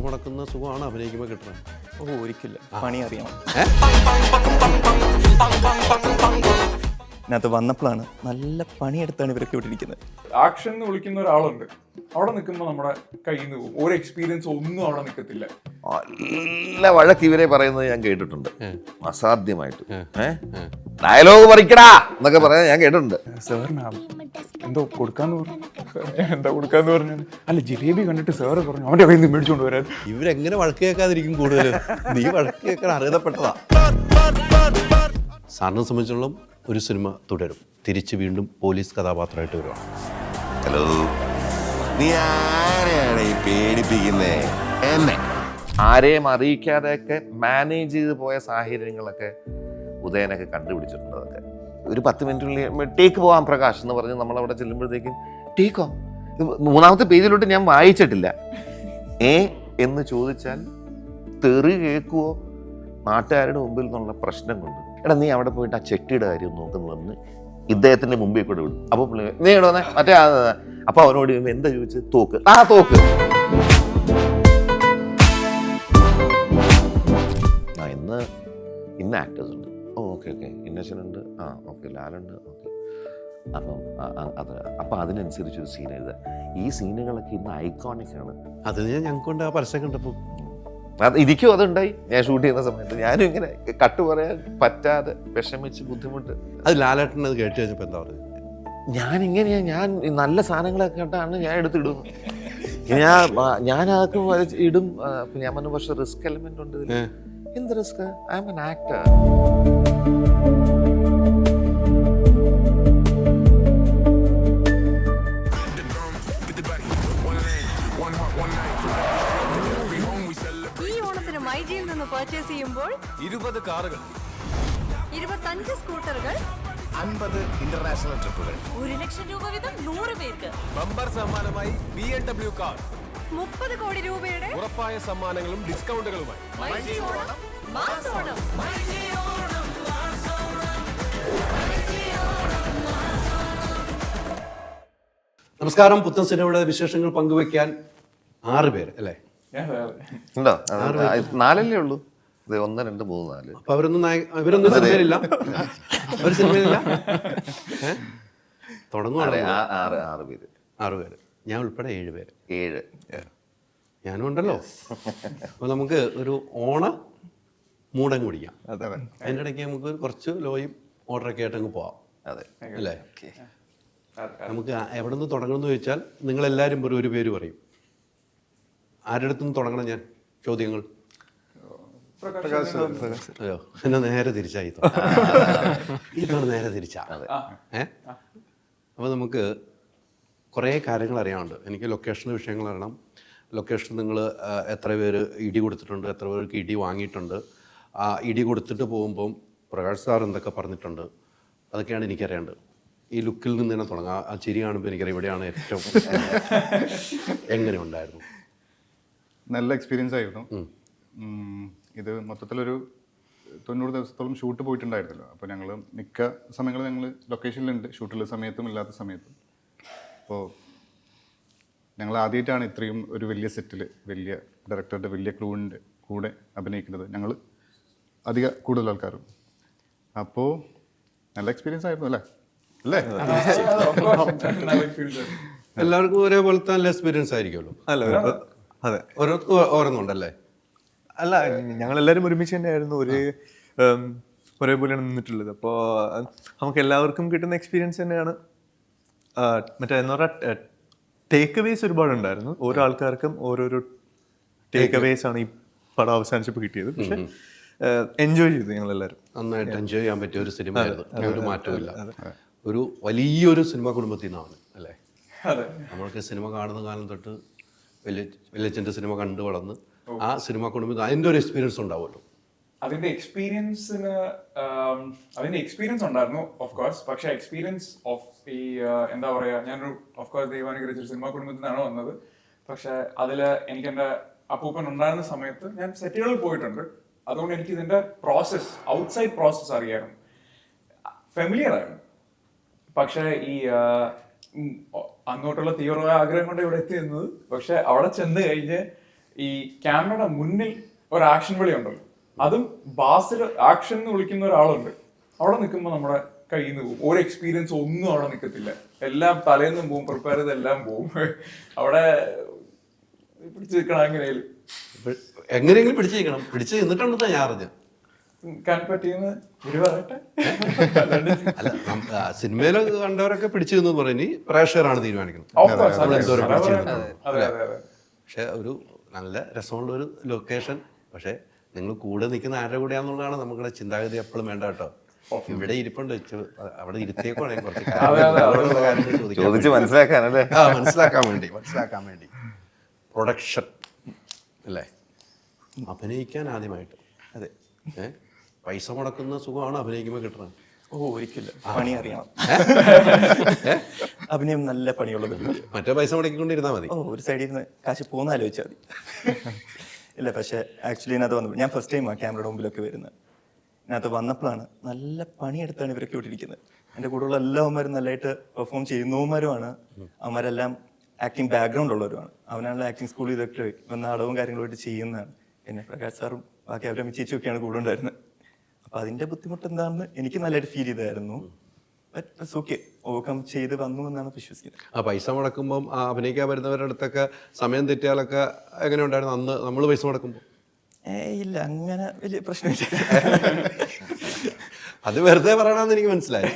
മാസം മുടക്കുന്ന സുഖമാണ് അഭിനയിക്കുമ്പോൾ കിട്ടുന്നത്. ഓ ഒരിക്കലും പണി അറിയണം. ഇതിനകത്ത് വന്നപ്പോഴാണ് നല്ല പണിയെടുത്താണ് ഇവരൊക്കെ ഇവിടെ ഇരിക്കുന്നത്. ആക്ഷൻ എന്ന് വിളിക്കുന്ന ഒരാളുണ്ട്, അവിടെ നിൽക്കുമ്പോൾ നമ്മുടെ കയ്യിൽ നിന്ന് പോകും. ഒരു എക്സ്പീരിയൻസ് ഒന്നും അവിടെ നിൽക്കത്തില്ല. നല്ല വഴക്ക് ഇവരെ പറയുന്നത് ഞാൻ കേട്ടിട്ടുണ്ട്, അസാധ്യമായിട്ട്. ഡയലോഗ് പറിക്കടാ എന്നൊക്കെ പറയാൻ ഞാൻ കേട്ടിട്ടുണ്ട്. സാറിന് എന്തോ കൊടുക്കാന്ന് പറഞ്ഞു. എന്താ കൊടുക്കാന്ന് പറഞ്ഞു? അല്ല, ജിലേബി കണ്ടിട്ട് സാറ് പറഞ്ഞു അവന്റെ കയ്യിൽ നിന്ന് മേടിച്ചോണ്ട് വരാൻ. ഇവരെങ്ങനെ വഴക്ക് കേൾക്കാതിരിക്കും കൂടുതൽ? നീ വഴക്ക് കേൾക്കാൻ അർഹതപ്പെട്ടതാ. സാറിനെ സംബന്ധിച്ചോളം ഒരു സിനിമ തുടരും, തിരിച്ച് വീണ്ടും പോലീസ് കഥാപാത്രമായിട്ട് വരുവാണ്. ഹലോ, നീ ആരെയാണ് ഈ പേടിപ്പിക്കുന്നേ? എന്നെ ആരെയും അറിയിക്കാതെയൊക്കെ മാനേജ് ചെയ്ത് പോയ സാഹചര്യങ്ങളൊക്കെ ഉദയനൊക്കെ കണ്ടുപിടിച്ചിട്ടുണ്ട്. അതൊക്കെ ഒരു 10 മിനിറ്റിനുള്ളിൽ ടേക്ക് പോവാം പ്രകാശ് എന്ന് പറഞ്ഞ് നമ്മളവിടെ ചെല്ലുമ്പോഴത്തേക്കും ടേക്കോ 3ാമത്തെ പേജിലോട്ട് ഞാൻ വായിച്ചിട്ടില്ല. എന്ന് ചോദിച്ചാൽ തെറി കേൾക്കുവോ നാട്ടുകാരുടെ മുമ്പിൽ നിന്നുള്ള പ്രശ്നം കൊണ്ട്. എടാ, നീ അവിടെ പോയിട്ട് ആ ചെട്ടിയുടെ കാര്യം നോക്കുന്നു വന്ന് ഇദ്ദേഹത്തിന്റെ മുമ്പിൽ കൂടെ വിടും. അപ്പൊ നീ ഇടവന്നേ മറ്റേ അപ്പൊ അവനോട് എന്താ ചോദിച്ചത്? തോക്ക്. ആ തോക്ക്. ഇന്ന് ആക്ടേഴ്സ് ഉണ്ട്. ഓക്കെ ഇന്നസെന്റ് ഉണ്ട്. ഓക്കെ ലാലുണ്ട്. ഓക്കെ അപ്പം അതിനനുസരിച്ചൊരു സീൻ എഴുതുക. ഈ സീനുകളൊക്കെ ഇന്ന് ഐക്കോണിക് ആണ്. അത് ഞങ്ങൾക്കുണ്ട്. ആ പരസ്യം കണ്ടപ്പോൾ ഇരിക്കും. അതുണ്ടായി ഞാൻ ഷൂട്ട് ചെയ്യുന്ന സമയത്ത്. ഞാനും ഇങ്ങനെ കട്ട് പറയാൻ പറ്റാതെ വിഷമിച്ച് ബുദ്ധിമുട്ട്. അത് ലാലേട്ടൻ അത് കേട്ട് കഴിഞ്ഞപ്പോൾ എന്താ പറയുക? ഞാൻ നല്ല സാധനങ്ങളൊക്കെ കേട്ടാണ് ഞാൻ എടുത്തിടും. ഞാൻ അതൊക്കെ ഇടും. ഞാൻ പറഞ്ഞു, പക്ഷെ റിസ്ക് എലമെന്റ് ഉണ്ട് ഇതിൽ. എന്ത് risk? I am an actor. മൈജിയിൽ നിന്ന് പർച്ചേസ് ചെയ്യുമ്പോൾ 20 കാറുകൾ, 25 സ്കൂട്ടറുകൾ, 50 ഇന്റർനാഷണൽ ട്രിപ്പുകൾ, 1 ലക്ഷം രൂപ വീതം 100 പേർക്ക്. ബമ്പർ സമ്മാനമായി BMW കാർ, 30 കോടി രൂപയുടെ ഉറപ്പായ സമ്മാനങ്ങളും ഡിസ്കൗണ്ടുകളുമായി. മൈജി ഓണം, മാസ് ഓണം. നമസ്കാരം. പുത്തൻ സിനിമയുടെ വിശേഷങ്ങൾ പങ്കുവെക്കാൻ 6 പേര് അല്ലേ? ഉണ്ടോ? 4 ഉള്ളൂ. 1 2 3 4. അപ്പൊ ഇവരൊന്നും സിനിമയിലില്ല. ഒരു സിനിമയിലില്ല. തുടങ്ങുവാണ്. 6 പേര്. 6 പേര്. ഞാൻ ഉൾപ്പെടെ 7 പേര്. 7. ഞാനും ഉണ്ടല്ലോ. അപ്പൊ നമുക്ക് ഒരു ഓണ മൂടങ്ങ് പിടിക്കാം. അതിൻ്റെ ഇടയ്ക്ക് നമുക്ക് കുറച്ച് ലോയും ഓർഡറൊക്കെ ആയിട്ട് അങ്ങ് പോവാം. അതെ അല്ലേ? നമുക്ക് എവിടെ നിന്ന് തുടങ്ങണമെന്ന് ചോദിച്ചാൽ നിങ്ങളെല്ലാവരും ഒരു പേര് പറയും. ആരുടെ അടുത്തുനിന്ന് തുടങ്ങണം? ഞാൻ ചോദ്യങ്ങൾ അയ്യോ എന്നെ നേരെ തിരിച്ചായി. ഇതാണ് നേരെ തിരിച്ചാ. അപ്പോൾ നമുക്ക് കുറേ കാര്യങ്ങൾ അറിയാനുണ്ട്. എനിക്ക് ലൊക്കേഷൻ്റെ വിഷയങ്ങൾ അറിയണം. ലൊക്കേഷൻ നിങ്ങൾ എത്ര പേര് ഇടി കൊടുത്തിട്ടുണ്ട്, എത്ര പേർക്ക് ഇടി വാങ്ങിയിട്ടുണ്ട്, ആ ഇടി കൊടുത്തിട്ട് പോകുമ്പം പ്രകാശ് സാർ എന്തൊക്കെ പറഞ്ഞിട്ടുണ്ട്, അതൊക്കെയാണ് എനിക്കറിയേണ്ടത്. ഈ ലുക്കിൽ നിന്ന് തന്നെ തുടങ്ങാം. ആ ചിരി കാണുമ്പോൾ എനിക്കറിയാം ഇവിടെയാണ് ഏറ്റവും. എങ്ങനെ ഉണ്ടായിരുന്നു? നല്ല എക്സ്പീരിയൻസ് ആയിരുന്നു. ഇത് മൊത്തത്തിലൊരു 90 ദിവസത്തോളം ഷൂട്ട് പോയിട്ടുണ്ടായിരുന്നല്ലോ. അപ്പോൾ ഞങ്ങൾ മിക്ക സമയങ്ങളിൽ ഞങ്ങൾ ലൊക്കേഷനിലുണ്ട്, ഷൂട്ടുള്ള സമയത്തും ഇല്ലാത്ത സമയത്തും. അപ്പോൾ ഞങ്ങൾ ആദ്യമായിട്ടാണ് ഇത്രയും ഒരു വലിയ സെറ്റിൽ വലിയ ഡയറക്ടറുടെ വലിയ ക്രൂവിൻ്റെ കൂടെ അഭിനയിക്കുന്നത്. ഞങ്ങൾ കൂടുതൽ ആൾക്കാരും. അപ്പോൾ നല്ല എക്സ്പീരിയൻസ് ആയിരുന്നു അല്ലേ? എല്ലാവർക്കും ഒരേപോലത്തെ നല്ല എക്സ്പീരിയൻസ് ആയിരിക്കുമല്ലോ. അല്ല, അതെ, ഓരോരുത്തർക്കും ഓരോന്നുണ്ടല്ലേ? അല്ല, ഞങ്ങളെല്ലാവരും ഒരുമിച്ച് തന്നെയായിരുന്നു, ഒരേപോലെയാണ് നിന്നിട്ടുള്ളത്. അപ്പോൾ നമുക്ക് എല്ലാവർക്കും കിട്ടുന്ന എക്സ്പീരിയൻസ് തന്നെയാണ്. മറ്റേ എന്താ പറയുക, ടേക്ക് അവേസ് ഒരുപാടുണ്ടായിരുന്നു. ഓരോ ആൾക്കാർക്കും ഓരോരോ ടേക്ക് അവേസ് ആണ് ഈ പടം അവസാനിച്ചപ്പോൾ കിട്ടിയത്. പക്ഷെ എൻജോയ് ചെയ്തു ഞങ്ങളെല്ലാവരും. നന്നായിട്ട് എൻജോയ് ചെയ്യാൻ പറ്റിയ ഒരു സിനിമ ആയിരുന്നു. ഒരു മാറ്റമില്ല. ഒരു വലിയൊരു സിനിമ കുടുംബത്തിൽ നിന്നാണ് അല്ലേ? നമ്മൾക്ക് സിനിമ കാണുന്ന കാലം തൊട്ട് വലിയച്ഛൻ്റെ സിനിമ കണ്ടു വളർന്ന് ആ സിനിമ കുടുംബത്തിൽ അതിൻ്റെ ഒരു എക്സ്പീരിയൻസ് ഉണ്ടാവുമല്ലോ. അതിന്റെ എക്സ്പീരിയൻസ് ഉണ്ടായിരുന്നു ഓഫ് കോഴ്സ്. പക്ഷെ എക്സ്പീരിയൻസ് ഓഫ് ഈ എന്താ പറയാ, ഞാനൊരു ഓഫ് കോഴ്സ് ദൈവാനുഗ്രഹിച്ചൊരു സിനിമ കുടുംബത്തിൽ നിന്നാണ് വന്നത്. പക്ഷെ അതില് എനിക്ക് എൻ്റെ അപ്പൂപ്പൻ ഉണ്ടായിരുന്ന സമയത്ത് ഞാൻ സെറ്റുകളിൽ പോയിട്ടുണ്ട്. അതുകൊണ്ട് എനിക്ക് ഇതിന്റെ പ്രോസസ്, ഔട്ട്സൈഡ് പ്രോസസ് അറിയായിരുന്നു, ഫെമിലിയർ ആയിരുന്നു. പക്ഷെ ഈ അങ്ങോട്ടുള്ള തീവ്രമായ ആഗ്രഹം കൊണ്ട് ഇവിടെ എത്തിയിരുന്നത്. പക്ഷെ അവിടെ ചെന്ന് കഴിഞ്ഞ് ഈ ക്യാമറയുടെ മുന്നിൽ ഒരു ആക്ഷൻ വിളി ഉണ്ടല്ലോ, അതും ബാസിൽ ആക്ഷൻ എന്ന് വിളിക്കുന്ന ഒരാളുണ്ട്. അവിടെ നിൽക്കുമ്പോൾ നമ്മുടെ കയ്യിൽ നിന്ന് പോകും. ഒരു എക്സ്പീരിയൻസ് ഒന്നും അവിടെ നിൽക്കത്തില്ല. എല്ലാം തലേന്നും പോവും, പ്രിപ്പയർ ചെയ്തെല്ലാം പോവും. അവിടെ പിടിച്ചു നിൽക്കണം. എങ്ങനെയെങ്കിലും പിടിച്ചു നിൽക്കണം. പിടിച്ചു നിന്നിട്ടുണ്ടെന്നാ ഞാൻ അറിഞ്ഞത്. പറ്റിയെന്ന് ഇവര് പറയട്ടെ. അല്ല, സിനിമയിൽ കണ്ടവരൊക്കെ പിടിച്ചു എന്ന് പറയുന്നത് പ്രേക്ഷകരാണ് തീരുമാനിക്കുന്നത്. Of course, നമ്മൾ അതെ. എന്തോരം പിടിച്ചു അതെ, നിൽക്കുന്നു. അതെ, അതെ, അതെ. പക്ഷെ ഒരു നല്ല രസമുള്ള ഒരു ലൊക്കേഷൻ. പക്ഷെ നിങ്ങൾ കൂടെ നിൽക്കുന്ന ആരുടെ കൂടെയാണെന്നുള്ളതാണ് നമ്മുടെ ചിന്താഗതി എപ്പോഴും വേണ്ട കേട്ടോ. ഇവിടെ ഇരിപ്പുണ്ട്, അവിടെ ഇരുത്തിയേക്കോണേ കുറച്ച് കാര്യങ്ങൾ ചോദിച്ച് മനസ്സിലാക്കാനല്ലേ? മനസ്സിലാക്കാൻ വേണ്ടി പ്രൊഡക്ഷൻ അല്ലേ, അഭിനയിക്കാൻ ആദ്യമായിട്ട്. അതെ. പൈസ മുടക്കുന്ന സുഖമാണ് അഭിനയിക്കുമ്പോൾ കിട്ടുന്നത്. ഒരിക്കലും പണി അറിയണം. അഭിനയം നല്ല പണിയുള്ളത്. മറ്റേ പൈസ മുടക്കിക്കൊണ്ടിരുന്നാൽ മതി. ഒരു സൈഡിൽ നിന്ന് കാശ് പോകുന്ന ആലോചിച്ചാൽ മതി. ഇല്ല, പക്ഷെ ആക്ച്വലി ഇതിനകത്ത് വന്നു, ഞാൻ ഫസ്റ്റ് ടൈമാണ് ക്യാമറയുടെ മുമ്പിലൊക്കെ വരുന്നത്. ഇതിനകത്ത് വന്നപ്പോഴാണ് നല്ല പണിയെടുത്താണ് ഇവരൊക്കെ ഇട്ടിരിക്കുന്നത്. എൻ്റെ കൂടെയുള്ള എല്ലാവന്മാരും നല്ലതായിട്ട് പെർഫോം ചെയ്യുന്നവന്മാരുമാണ്. അവന്മാരെല്ലാം ആക്ടിങ് ബാക്ക്ഗ്രൗണ്ട് ഉള്ളവരുമാണ്. അവനാണല്ലോ ആക്ടിങ് സ്കൂളിൽ ഇതൊക്കെ നാടകവും കാര്യങ്ങളുമായിട്ട് ചെയ്യുന്നതാണ്. പിന്നെ പ്രകാശ് സാറും ബാക്കി അവരെ ചേച്ചിയൊക്കെയാണ് കൂടെ ഉണ്ടായിരുന്നത്. അപ്പൊ അതിന്റെ ബുദ്ധിമുട്ട് എന്താണെന്ന് എനിക്ക് നല്ലതായിട്ട് ഫീൽ ചെയ്തായിരുന്നു. ഓക്കെ, ഓവർകം ചെയ്ത് വന്നു എന്നാണ് വിശ്വസിക്കുന്നത്. ആ പൈസ മുടക്കുമ്പോൾ അഭിനയിക്കാൻ വരുന്നവരുടെ അടുത്തൊക്കെ സമയം തെറ്റിയാലൊക്കെ എങ്ങനെ ഉണ്ടായിരുന്നു അന്ന് നമ്മൾ പൈസ മുടക്കുമ്പോൾ? ഇല്ല, അങ്ങനെ വലിയ പ്രശ്നമില്ല. അത് വെറുതെ പറയണമെന്ന് എനിക്ക് മനസ്സിലായി.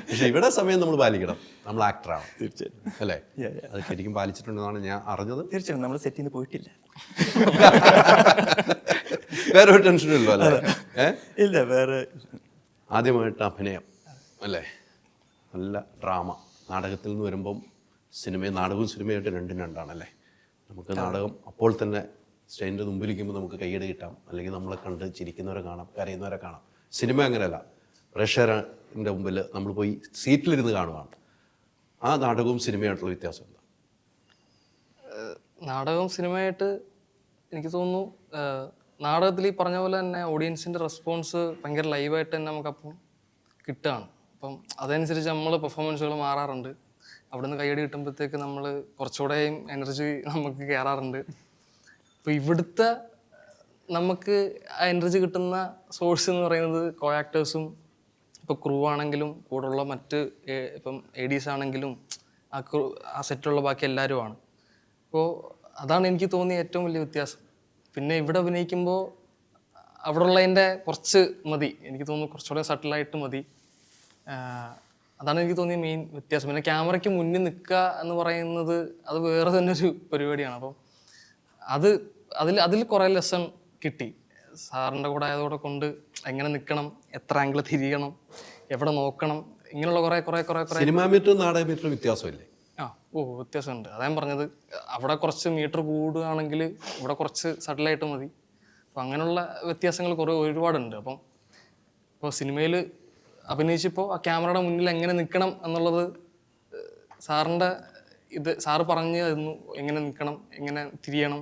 പക്ഷെ ഇവിടെ സമയം നമ്മൾ പാലിക്കണം. നമ്മൾ ആക്ടറാണ് തീർച്ചയായും അല്ലേ? അത് ശരിക്കും പാലിച്ചിട്ടുണ്ടെന്നാണ് ഞാൻ അറിഞ്ഞത്. തീർച്ചയായും നമ്മൾ സെറ്റിൽ നിന്ന് പോയിട്ടില്ല. വേറെ ഒരു ടെൻഷനും ഇല്ലോ അല്ലേ? ഇല്ല, വേറെ ആദ്യമായിട്ട് അഭിനയം അല്ലേ, നല്ല ഡ്രാമ. നാടകത്തിൽ നിന്ന് വരുമ്പം നാടകവും സിനിമയായിട്ട് രണ്ടും രണ്ടാണല്ലേ. നമുക്ക് നാടകം അപ്പോൾ തന്നെ സ്റ്റേജിൻ്റെ മുമ്പിലിരിക്കുമ്പോൾ നമുക്ക് കൈയ്യടി കിട്ടാം, അല്ലെങ്കിൽ നമ്മളെ കണ്ട് ചിരിക്കുന്നവരെ കാണാം, കരയുന്നവരെ കാണാം. സിനിമ അങ്ങനെയല്ല, പ്രേക്ഷകരുടെ മുമ്പിൽ നമ്മൾ പോയി സീറ്റിലിരുന്ന് കാണുകയാണ്. ആ നാടകവും സിനിമയായിട്ടുള്ള വ്യത്യാസം എന്താ? നാടകവും സിനിമയായിട്ട് എനിക്ക് തോന്നുന്നു, നാടകത്തിൽ ഈ പറഞ്ഞ പോലെ തന്നെ ഓഡിയൻസിൻ്റെ റെസ്പോൺസ് ഭയങ്കര ലൈവായിട്ട് തന്നെ നമുക്കപ്പം കിട്ടുകയാണ്. അപ്പം അതനുസരിച്ച് നമ്മൾ പെർഫോമൻസുകൾ മാറാറുണ്ട്. അവിടെ നിന്ന് കൈയടി കിട്ടുമ്പോഴത്തേക്ക് നമ്മൾ കുറച്ചുകൂടെയും എനർജി നമുക്ക് കയറാറുണ്ട്. അപ്പോൾ ഇവിടുത്തെ നമുക്ക് ആ എനർജി കിട്ടുന്ന സോഴ്സ് എന്ന് പറയുന്നത് കോ ആക്ടേഴ്സും, ഇപ്പോൾ ക്രൂ ആണെങ്കിലും കൂടെയുള്ള മറ്റ് ഇപ്പം ADs ആണെങ്കിലും ആ സെറ്റിലുള്ള ബാക്കി എല്ലാവരുമാണ്. അപ്പോൾ അതാണ് എനിക്ക് തോന്നിയ ഏറ്റവും വലിയ വ്യത്യാസം. പിന്നെ ഇവിടെ അഭിനയിക്കുമ്പോൾ അവിടെ ഉള്ളതിൻ്റെ കുറച്ച് മതി, എനിക്ക് തോന്നുന്നു കുറച്ചുകൂടെ സട്ടിലായിട്ട് മതി. അതാണ് എനിക്ക് തോന്നിയ മെയിൻ വ്യത്യാസം. പിന്നെ ക്യാമറയ്ക്ക് മുന്നിൽ നിൽക്കുക എന്ന് പറയുന്നത് അത് വേറെ തന്നെ ഒരു പരിപാടിയാണ്. അപ്പം അതിൽ കുറേ ലെസൺ കിട്ടി. സാറിൻ്റെ കൂടെ ആയതോടെ കൊണ്ട് എങ്ങനെ നിൽക്കണം, എത്ര ആംഗിൾ തിരിയണം, എവിടെ നോക്കണം, ഇങ്ങനെയുള്ള കുറേ സിനിമാ മീറ്ററും നാടക മീറ്ററും വ്യത്യാസമില്ലേ? വ്യത്യാസമുണ്ട്. അതാ ഞാൻ പറഞ്ഞത്, അവിടെ കുറച്ച് മീറ്റർ കൂടുകയാണെങ്കിൽ ഇവിടെ കുറച്ച് സട്ടിലായിട്ട് മതി. അപ്പം അങ്ങനെയുള്ള വ്യത്യാസങ്ങൾ ഒരുപാടുണ്ട്. അപ്പം ഇപ്പോൾ സിനിമയിൽ അഭിനയിച്ചപ്പോൾ ആ ക്യാമറയുടെ മുന്നിൽ എങ്ങനെ നിൽക്കണം എന്നുള്ളത് സാറ് പറഞ്ഞു തന്നു. എങ്ങനെ നിൽക്കണം, എങ്ങനെ തിരിയണം,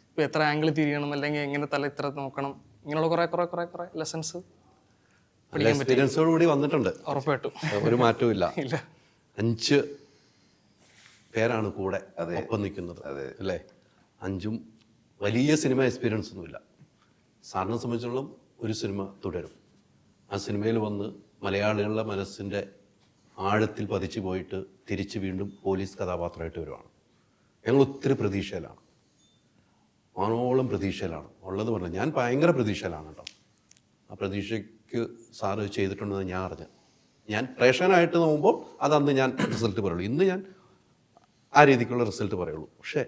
ഇപ്പോൾ എത്ര ആംഗിൾ തിരിയണം, അല്ലെങ്കിൽ എങ്ങനെ തല ഇത്ര നോക്കണം, ഇങ്ങനെയുള്ള കുറേ ലെസൺസ് എക്സ്പീരിയൻസോടുകൂടി വന്നിട്ടുണ്ട്. ഉറപ്പായിട്ടും ഒരു മാറ്റവും ഇല്ല. ഇല്ല. 5 പേരാണ് കൂടെ ഒപ്പം നിൽക്കുന്നത് അല്ലേ? 5ഉം വലിയ സിനിമ എക്സ്പീരിയൻസ് ഒന്നുമില്ല. സാറിനെ സംബന്ധിച്ചിടത്തോളം ഒരു സിനിമ തുടരും. ആ സിനിമയിൽ വന്ന് മലയാളികളുടെ മനസ്സിൻ്റെ ആഴത്തിൽ പതിച്ചു പോയിട്ട് തിരിച്ച് വീണ്ടും പോലീസ് കഥാപാത്രമായിട്ട് വരുവാണ്. ഞങ്ങൾ ഒത്തിരി പ്രതീക്ഷയിലാണ്, ആണോളം പ്രതീക്ഷയിലാണ് ഉള്ളത്. പറഞ്ഞത് ഞാൻ ഭയങ്കര പ്രതീക്ഷയിലാണ് കേട്ടോ. ആ പ്രതീക്ഷയ്ക്ക് സാറ് ചെയ്തിട്ടുണ്ടെന്ന് ഞാൻ അറിഞ്ഞു. ഞാൻ പ്രേക്ഷകനായിട്ട് നോക്കുമ്പോൾ അതന്ന് ഞാൻ റിസൾട്ട് പറയുള്ളൂ. ഇന്ന് ഞാൻ ആ രീതിക്കുള്ള റിസൾട്ട് പറയുള്ളൂ. പക്ഷേ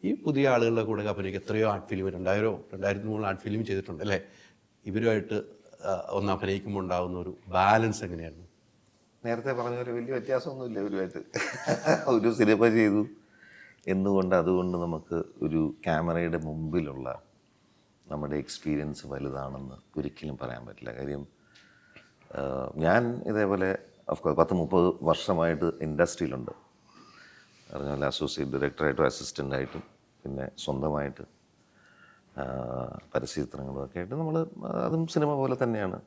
ഈ പുതിയ ആളുകളുടെ കൂടെ അഭിനയിക്കുക എത്രയോ ആർട്ട് ഫിലിം 2000-2003 ആർട്ട് ഫിലിം ചെയ്തിട്ടുണ്ട് അല്ലേ? ഇവരുമായിട്ട് ഒന്ന് അഭിനയിക്കുമ്പോൾ ഉണ്ടാകുന്ന ഒരു ബാലൻസ് എങ്ങനെയായിരുന്നു? നേരത്തെ പറഞ്ഞ പോലെ വലിയ വ്യത്യാസമൊന്നുമില്ല ഇവരുമായിട്ട്. ഒരു സിനിമ ചെയ്തു എന്നുകൊണ്ട് അതുകൊണ്ട് നമുക്ക് ഒരു ക്യാമറയുടെ മുമ്പിലുള്ള നമ്മുടെ എക്സ്പീരിയൻസ് വലുതാണെന്ന് ഒരിക്കലും പറയാൻ പറ്റില്ല. കാര്യം ഞാൻ ഇതേപോലെ ഓഫ്കോഴ്സ് 10-30 വർഷമായിട്ട് ഇൻഡസ്ട്രിയിലുണ്ട്. പറഞ്ഞ പോലെ അസോസിയേറ്റ് ഡയറക്ടറായിട്ടും അസിസ്റ്റൻ്റായിട്ടും പിന്നെ സ്വന്തമായിട്ട് പരസ്യചിത്രങ്ങളും ഒക്കെ ആയിട്ട് നമ്മൾ അതും സിനിമ പോലെ തന്നെയാണ്,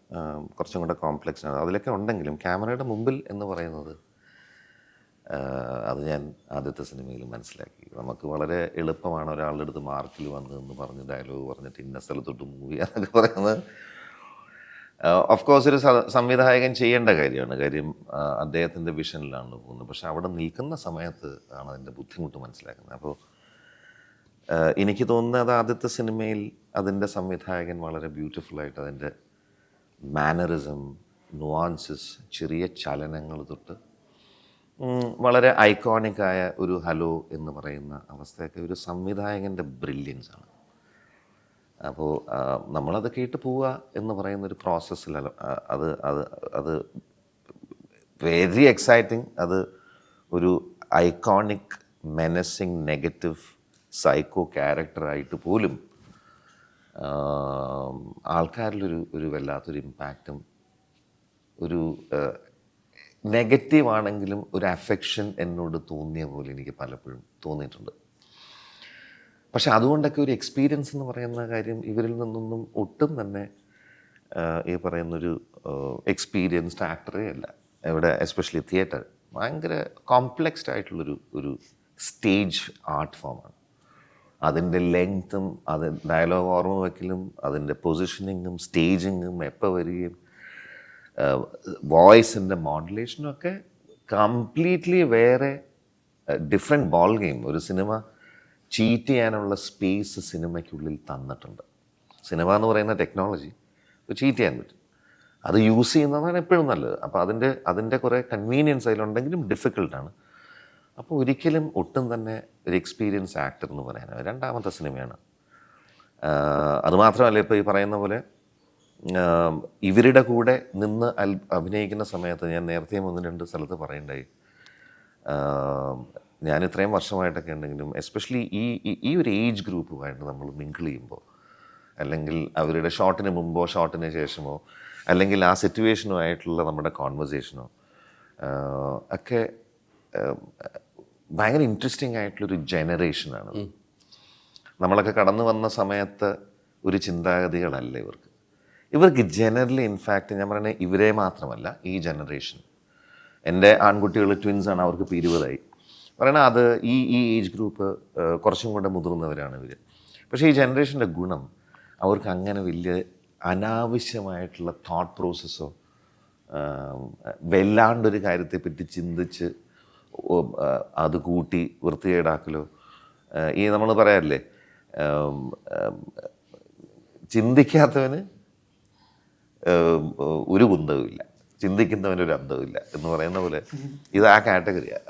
കുറച്ചും കൂടെ കോംപ്ലക്സ് ആണ്. അതിലൊക്കെ ഉണ്ടെങ്കിലും ക്യാമറയുടെ മുമ്പിൽ എന്ന് പറയുന്നത് അത് ഞാൻ ആദ്യത്തെ സിനിമയിൽ മനസ്സിലാക്കി. നമുക്ക് വളരെ എളുപ്പമാണ് ഒരാളുടെ അടുത്ത് മാർക്കിൽ വന്നതെന്ന് പറഞ്ഞ് ഡയലോഗ് പറഞ്ഞിട്ട് ഇന്ന സ്ഥലത്തോട്ട് മൂവ് എന്നൊക്കെ പറയുന്നത്. ഓഫ് കോഴ്സ് ഒരു സംവിധായകൻ ചെയ്യേണ്ട കാര്യമാണ്. കാര്യം അദ്ദേഹത്തിൻ്റെ വിഷനിലാണ് പോകുന്നത്. പക്ഷെ അവിടെ നിൽക്കുന്ന സമയത്ത് ആണ് അതിൻ്റെ ബുദ്ധിമുട്ട് മനസ്സിലാക്കുന്നത്. അപ്പോൾ എനിക്ക് തോന്നുന്നത് അത് ആദ്യത്തെ സിനിമയിൽ അതിൻ്റെ സംവിധായകൻ വളരെ ബ്യൂട്ടിഫുള്ളായിട്ട് അതിൻ്റെ മാനറിസം, നുവാൻസസ്, ചെറിയ ചലനങ്ങൾ തൊട്ട് വളരെ ഐക്കോണിക്കായ ഒരു ഹലോ എന്ന് പറയുന്ന അവസ്ഥയൊക്കെ ഒരു സംവിധായകൻ്റെ ബ്രില്യൻസ് ആണ്. അപ്പോൾ നമ്മളത് കേട്ട് പോവുക എന്ന് പറയുന്നൊരു പ്രോസസ്സിലല്ല. അത് അത് അത് വെരി എക്സൈറ്റിങ്. അത് ഒരു ഐക്കോണിക് മെനസിങ് നെഗറ്റീവ് സൈക്കോ ക്യാരക്ടറായിട്ട് പോലും ആൾക്കാരിലൊരു വല്ലാത്തൊരു ഇമ്പാക്റ്റും ഒരു നെഗറ്റീവ് ആണെങ്കിലും ഒരു അഫെക്ഷൻ എന്നോട് തോന്നിയ പോലെ എനിക്ക് പലപ്പോഴും തോന്നിയിട്ടുണ്ട്. പക്ഷെ അതുകൊണ്ടൊക്കെ ഒരു എക്സ്പീരിയൻസ് എന്ന് പറയുന്ന കാര്യം ഇവരിൽ നിന്നൊന്നും ഒട്ടും തന്നെ ഈ പറയുന്നൊരു എക്സ്പീരിയൻസ്ഡ് ആക്ടറേ അല്ല. ഇവിടെ എസ്പെഷ്യലി തിയേറ്റർ ഭയങ്കര കോംപ്ലെക്സ്ഡ് ആയിട്ടുള്ളൊരു സ്റ്റേജ് ആർട്ട് ഫോമാണ്. അതിൻ്റെ ലെങ്ത്തും അത് ഡയലോഗ് ഓർമ്മ വയ്ക്കലും അതിൻ്റെ പൊസിഷനിങ്ങും സ്റ്റേജിങ്ങും എപ്പോൾ വരികയും വോയിസിൻ്റെ മോഡുലേഷനും ഒക്കെ കംപ്ലീറ്റ്ലി വേറെ ഡിഫറെൻറ്റ് ബോൾ ഗെയിം. ഒരു സിനിമ ചീറ്റ് ചെയ്യാനുള്ള സ്പേസ് സിനിമയ്ക്കുള്ളിൽ തന്നിട്ടുണ്ട്. സിനിമ എന്ന് പറയുന്ന ടെക്നോളജി ചീറ്റ് ചെയ്യാൻ പറ്റും. അത് യൂസ് ചെയ്യുന്നതാണ് എപ്പോഴും നല്ലത്. അപ്പോൾ അതിൻ്റെ കുറേ കൺവീനിയൻസ് അതിലുണ്ടെങ്കിലും ഡിഫിക്കൽട്ടാണ്. അപ്പോൾ ഒരിക്കലും ഒട്ടും തന്നെ ഒരു എക്സ്പീരിയൻസ് ആക്ടർ എന്ന് പറയാനാണ്. രണ്ടാമത്തെ സിനിമയാണ്. അതുമാത്രമല്ല, ഇപ്പോൾ ഈ പറയുന്ന പോലെ ഇവരുടെ കൂടെ നിന്ന് അഭിനയിക്കുന്ന സമയത്ത് ഞാൻ നേരത്തെ 1-2 സ്ഥലത്ത് പറയണ്ടായി, ഞാൻ ഇത്രയും വർഷമായിട്ടൊക്കെ ഉണ്ടെങ്കിലും എസ്പെഷ്യലി ഈ ഒരു ഏജ് ഗ്രൂപ്പുമായിട്ട് നമ്മൾ മിങ്കിൾ ചെയ്യുമ്പോൾ, അല്ലെങ്കിൽ അവരുടെ ഷോട്ടിന് മുമ്പോ ഷോട്ടിന് ശേഷമോ, അല്ലെങ്കിൽ ആ സിറ്റുവേഷനുമായിട്ടുള്ള നമ്മുടെ കോൺവെർസേഷനോ ഒക്കെ ഭയങ്കര ഇൻട്രസ്റ്റിംഗ് ആയിട്ടുള്ളൊരു ജനറേഷനാണ്. നമ്മളൊക്കെ കടന്നു വന്ന സമയത്ത് ഒരു ചിന്താഗതികളല്ല ഇവർക്ക് ജനറലി. ഇൻഫാക്റ്റ് ഞാൻ പറയുന്നത് ഇവരെ മാത്രമല്ല, ഈ ജനറേഷൻ, എൻ്റെ ആൺകുട്ടികൾ ട്വിൻസാണ്, അവർക്ക് ഇപ്പോൾ 20 പറയണത്. അത് ഈ ഏജ് ഗ്രൂപ്പ് കുറച്ചും കൂടെ മുതിർന്നവരാണ് ഇവർ. പക്ഷേ ഈ ജനറേഷൻ്റെ ഗുണം അവർക്ക് അങ്ങനെ വലിയ അനാവശ്യമായിട്ടുള്ള തോട്ട് പ്രോസസ്സോ വല്ലാണ്ടൊരു കാര്യത്തെപ്പറ്റി ചിന്തിച്ച് അത് കൂട്ടി വൃത്തികേടാക്കലോ, ഈ നമ്മൾ പറയാറില്ലേ, ചിന്തിക്കാത്തവന് ഒരു കുന്തവുമില്ല, ചിന്തിക്കുന്നവനൊരു അന്തവുമില്ല എന്ന് പറയുന്ന പോലെ ഇത് ആ കാറ്റഗറിയാണ്.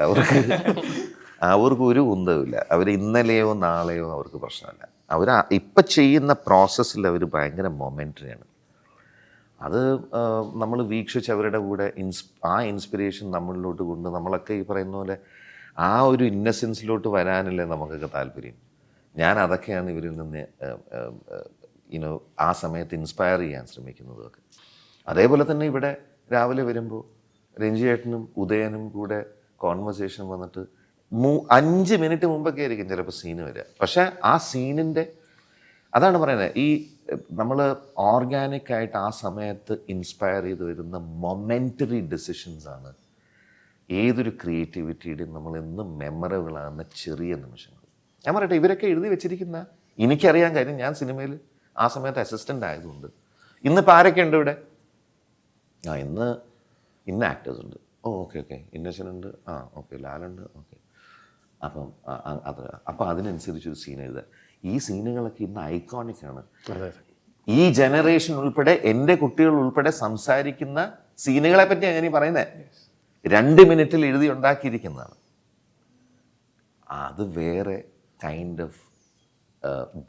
അവർക്ക് ഒരു കുന്തവുമില്ല. അവർ ഇന്നലെയോ നാളെയോ അവർക്ക് പ്രശ്നമല്ല. അവർ ഇപ്പം ചെയ്യുന്ന പ്രോസസ്സിൽ അവർ ഭയങ്കര മൊമെൻ്ററിയാണ്. അത് നമ്മൾ വീക്ഷിച്ച് അവരുടെ കൂടെ ആ ഇൻസ്പിറേഷൻ നമ്മളിലോട്ട് കൊണ്ട് നമ്മളൊക്കെ ഈ പറയുന്ന പോലെ ആ ഒരു ഇന്നസെൻസിലോട്ട് വരാനല്ലേ നമുക്കൊക്കെ താല്പര്യം. ഞാൻ അതൊക്കെയാണ് ഇവരിൽ നിന്ന് ആ സമയത്ത് ഇൻസ്പയർ ചെയ്യാൻ ശ്രമിക്കുന്നതൊക്കെ. അതേപോലെ തന്നെ ഇവിടെ രാവിലെ വരുമ്പോൾ രഞ്ജിയേട്ടനും ഉദയനും കൂടെ കോൺവെർസേഷൻ വന്നിട്ട് 5 മിനിറ്റ് മുമ്പൊക്കെ ആയിരിക്കും ചിലപ്പോൾ സീന് വരിക. പക്ഷേ ആ സീനിൻ്റെ അതാണ് പറയുന്നത്, ഈ നമ്മൾ ഓർഗാനിക്കായിട്ട് ആ സമയത്ത് ഇൻസ്പയർ ചെയ്ത് വരുന്ന മൊമെൻ്ററി ഡെസിഷൻസാണ് ഏതൊരു ക്രിയേറ്റിവിറ്റിയുടെയും നമ്മൾ എന്നും മെമ്മറബിളാകുന്ന ചെറിയ നിമിഷങ്ങൾ. ഞാൻ പറയട്ടെ, ഇവരൊക്കെ എഴുതി വെച്ചിരിക്കുന്ന എനിക്കറിയാൻ കാര്യം, ഞാൻ സിനിമയിൽ ആ സമയത്ത് അസിസ്റ്റൻ്റ് ആയതുകൊണ്ട്. ഇന്നിപ്പോൾ ആരൊക്കെ ഉണ്ട് ഇവിടെ? ഇന്ന് ആക്ടേഴ്സ് ഉണ്ട്. ഓക്കെ ഇന്നസെൻ്റ് ഉണ്ട്, ഓക്കെ ലാലുണ്ട്, ഓക്കെ. അപ്പം അതിനനുസരിച്ചൊരു സീൻ എഴുതുക. ഈ സീനുകളൊക്കെ ഇന്ന് ഐക്കോണിക്കാണ്. ഈ ജനറേഷൻ ഉൾപ്പെടെ, എൻ്റെ കുട്ടികൾ ഉൾപ്പെടെ സംസാരിക്കുന്ന സീനുകളെ പറ്റിയാണ് ഞാൻ ഈ പറയുന്നത്. 2 മിനിറ്റിൽ എഴുതി ഉണ്ടാക്കിയിരിക്കുന്നതാണ്. അത് വേറെ kind of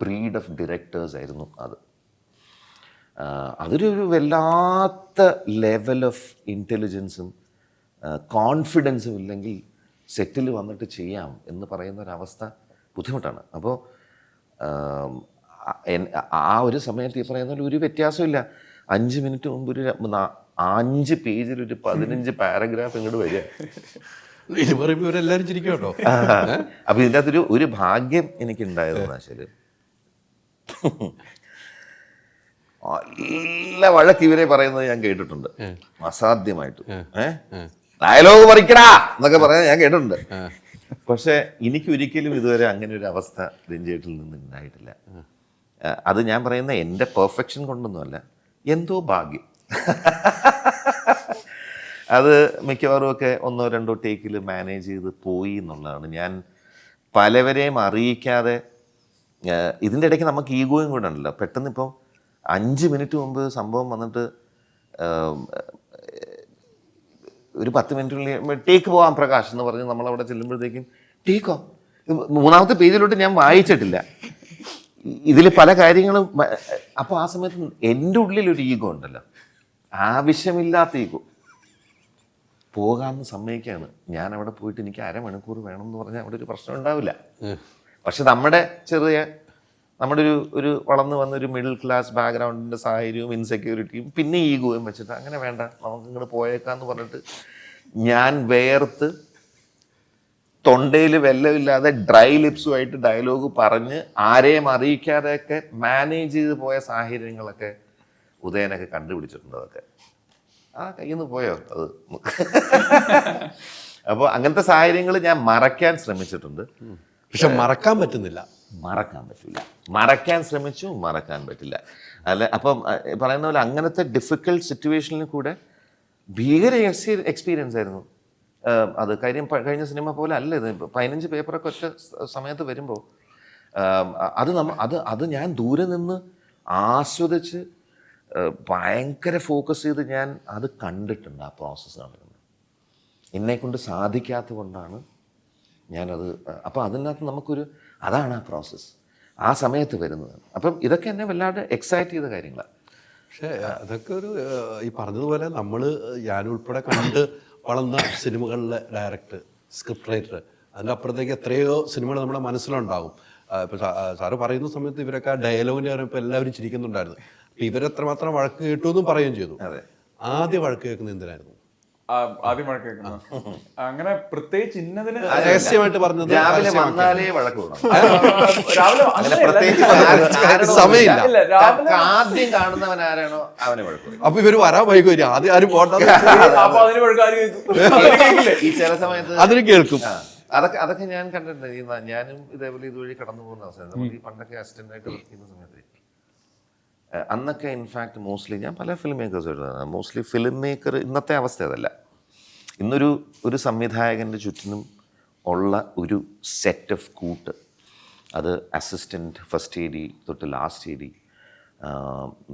breed of directors ആയിരുന്നു അത്. അതൊരു വല്ലാത്ത ലെവൽ ഓഫ് ഇൻ്റലിജൻസും കോൺഫിഡൻസും ഇല്ലെങ്കിൽ സെറ്റിൽ വന്നിട്ട് ചെയ്യാം എന്ന് പറയുന്ന ഒരവസ്ഥ ബുദ്ധിമുട്ടാണ്. അപ്പോൾ ആ ഒരു സമയത്ത് ഈ പറയുന്ന ഒരു വ്യത്യാസമില്ല. 5 മിനിറ്റ് മുമ്പ് ഒരു 5 പേജിൽ ഒരു 15 പാരഗ്രാഫ് ഇങ്ങോട്ട് വരിക. ഇത് പറയുമ്പോൾ ഇവരെല്ലാവരും ചിരിക്കും കേട്ടോ. അപ്പം ഇതിൻ്റെ അകത്തൊരു ഒരു ഭാഗ്യം എനിക്കുണ്ടായതെന്ന് വെച്ചാൽ, നല്ല വഴക്ക് ഇവരെ പറയുന്നത് ഞാൻ കേട്ടിട്ടുണ്ട്, അസാധ്യമായിട്ട്. ഡയലോഗ് പറിക്കടാ എന്നൊക്കെ പറയാൻ ഞാൻ കേട്ടിട്ടുണ്ട്. പക്ഷെ എനിക്ക് ഒരിക്കലും ഇതുവരെ അങ്ങനെ ഒരു അവസ്ഥ രഞ്ജിയേട്ടിൽ നിന്ന് ഉണ്ടായിട്ടില്ല. അത് ഞാൻ പറയുന്ന എൻ്റെ പെർഫെക്ഷൻ കൊണ്ടൊന്നുമല്ല, എന്തോ ഭാഗ്യം. അത് മിക്കവാറും ഒക്കെ 1-2 ടേക്കിൽ മാനേജ് ചെയ്ത് പോയി എന്നുള്ളതാണ്. ഞാൻ പലവരെയും അറിയിക്കാതെ, ഇതിൻ്റെ ഇടയ്ക്ക് നമുക്ക് ഈഗോയും കൂടെ ഉണ്ടല്ലോ. പെട്ടെന്ന് ഇപ്പോൾ 5 മിനിറ്റ് മുമ്പ് സംഭവം വന്നിട്ട് ഒരു 10 മിനിറ്റിനുള്ളിൽ ടേക്ക് പോവാം പ്രകാശ് എന്ന് പറഞ്ഞ് നമ്മളവിടെ ചെല്ലുമ്പോഴത്തേക്കും ടേക്കോ 3ാമത്തെ പേജിലോട്ട് ഞാൻ വായിച്ചിട്ടില്ല. ഇതിൽ പല കാര്യങ്ങളും. അപ്പോൾ ആ സമയത്ത് എൻ്റെ ഉള്ളിലൊരു ഈഗോ ഉണ്ടല്ലോ, ആവശ്യമില്ലാത്ത ഈഗോ. പോകാമെന്ന് സമ്മതിക്കുകയാണ്. ഞാൻ അവിടെ പോയിട്ട് എനിക്ക് 1/2 മണിക്കൂർ വേണം എന്ന് പറഞ്ഞാൽ അവിടെ ഒരു പ്രശ്നം ഉണ്ടാവില്ല. പക്ഷെ നമ്മുടെ ഒരു വളർന്നു വന്ന ഒരു മിഡിൽ ക്ലാസ് ബാക്ക്ഗ്രൗണ്ടിൻ്റെ സാഹചര്യവും ഇൻസെക്യൂരിറ്റിയും പിന്നെ ഈഗോയും വെച്ചിട്ട് അങ്ങനെ വേണ്ട, നമുക്ക് ഇങ്ങോട്ട് പോയേക്കാന്ന് പറഞ്ഞിട്ട് ഞാൻ വേർത്ത് തൊണ്ടയിൽ വെല്ലമില്ലാതെ ഡ്രൈ ലിപ്സുമായിട്ട് ഡയലോഗ് പറഞ്ഞ് ആരെയും അറിയിക്കാതെയൊക്കെ മാനേജ് ചെയ്ത് പോയ സാഹചര്യങ്ങളൊക്കെ ഉദയനൊക്കെ കണ്ടുപിടിച്ചിട്ടുണ്ട്. അതൊക്കെ ആ കയ്യിൽ നിന്ന് പോയോ അത്. അപ്പോൾ അങ്ങനത്തെ സാഹചര്യങ്ങൾ ഞാൻ മറയ്ക്കാൻ ശ്രമിച്ചിട്ടുണ്ട്. പക്ഷെ മറക്കാൻ പറ്റുന്നില്ല. മറക്കാൻ ശ്രമിച്ചു, മറക്കാൻ പറ്റില്ല. അല്ല, അപ്പം പറയുന്ന പോലെ അങ്ങനത്തെ ഡിഫിക്കൽട്ട് സിറ്റുവേഷനിൽ കൂടെ ഭീകര എക്സ്പീരിയൻസ് ആയിരുന്നു അത്. കഴിഞ്ഞ സിനിമ പോലെ അല്ല ഇത്. 15 പേപ്പറൊക്കെ ഒറ്റ സമയത്ത് വരുമ്പോൾ അത് ഞാൻ ദൂരെ നിന്ന് ആസ്വദിച്ച് ഭയങ്കര ഫോക്കസ് ചെയ്ത് ഞാൻ അത് കണ്ടിട്ടുണ്ട്. ആ പ്രോസസ്സ് കണ്ടിട്ടുണ്ട്. എന്നെക്കൊണ്ട് സാധിക്കാത്തത് കൊണ്ടാണ് ഞാനത്. അപ്പോൾ അതിനകത്ത് അതാണ് ആ പ്രോസസ്സ് ആ സമയത്ത് വരുന്നത്. അപ്പം ഇതൊക്കെ എന്നെ വല്ലാതെ എക്സൈറ്റ് ചെയ്ത കാര്യങ്ങളാണ്. പക്ഷേ അതൊക്കെ ഒരു ഈ പറഞ്ഞതുപോലെ ഞാനുൾപ്പെടെ കണ്ട് വളർന്ന സിനിമകളിലെ ഡയറക്ടർ, സ്ക്രിപ്റ്റ് റൈറ്റർ, അതിൻ്റെ അപ്പുറത്തേക്ക് എത്രയോ സിനിമകൾ നമ്മുടെ മനസ്സിലുണ്ടാവും. ഇപ്പോൾ സാറ് പറയുന്ന സമയത്ത് ഇവരൊക്കെ ആ ഡയലോഗിന് പറയുമ്പോൾ എല്ലാവരും ചിരിക്കുന്നുണ്ടായിരുന്നു. അപ്പം ഇവരെത്രമാത്രം വഴക്ക് കേട്ടു എന്നും പറയുകയും ചെയ്തു. ആദ്യം വഴക്ക് കേൾക്കുന്നത് എന്തിനായിരുന്നു? ആദ്യം വഴക്ക് കേൾക്കുന്നത് അങ്ങനെ പ്രത്യേകിച്ച് ഇന്നതിന് രഹസ്യമായിട്ട് പറഞ്ഞത് രാവിലെ വന്നാലേ വഴക്ക് കൂടാം. സമയമില്ല. ആദ്യം കാണുന്നവൻ ആരാണോ അവനെ വഴക്ക്. അപ്പൊ ഇവര് വരാൻ വൈകി വരും. ആദ്യം ആരും പോട്ടെ. ഈ ചില സമയത്ത് അതിന് കേൾക്കും. അതൊക്കെ ഞാൻ കണ്ടിട്ടുണ്ട്. ഞാനും ഇതേപോലെ ഇതുവഴി കടന്നു പോകുന്ന അവസ്ഥ. നമുക്ക് ഈ പണ്ടൊക്കെ അസിസ്റ്റന്റ് ആയിട്ട് വർക്ക് ചെയ്യുന്ന സമയത്ത് അന്നൊക്കെ ഇൻഫാക്ട് മോസ്റ്റ്ലി ഞാൻ പല ഫിലിം മേക്കേഴ്സുമായിട്ട് മോസ്റ്റ്ലി ഫിലിം മേക്കർ ഇന്നത്തെ അവസ്ഥ അതല്ല. ഒരു സംവിധായകൻ്റെ ചുറ്റിനും ഉള്ള ഒരു സെറ്റ് ഓഫ് കൂട്ട്, അത് അസിസ്റ്റൻറ്റ്, ഫസ്റ്റ് AD തൊട്ട് ലാസ്റ്റ് AD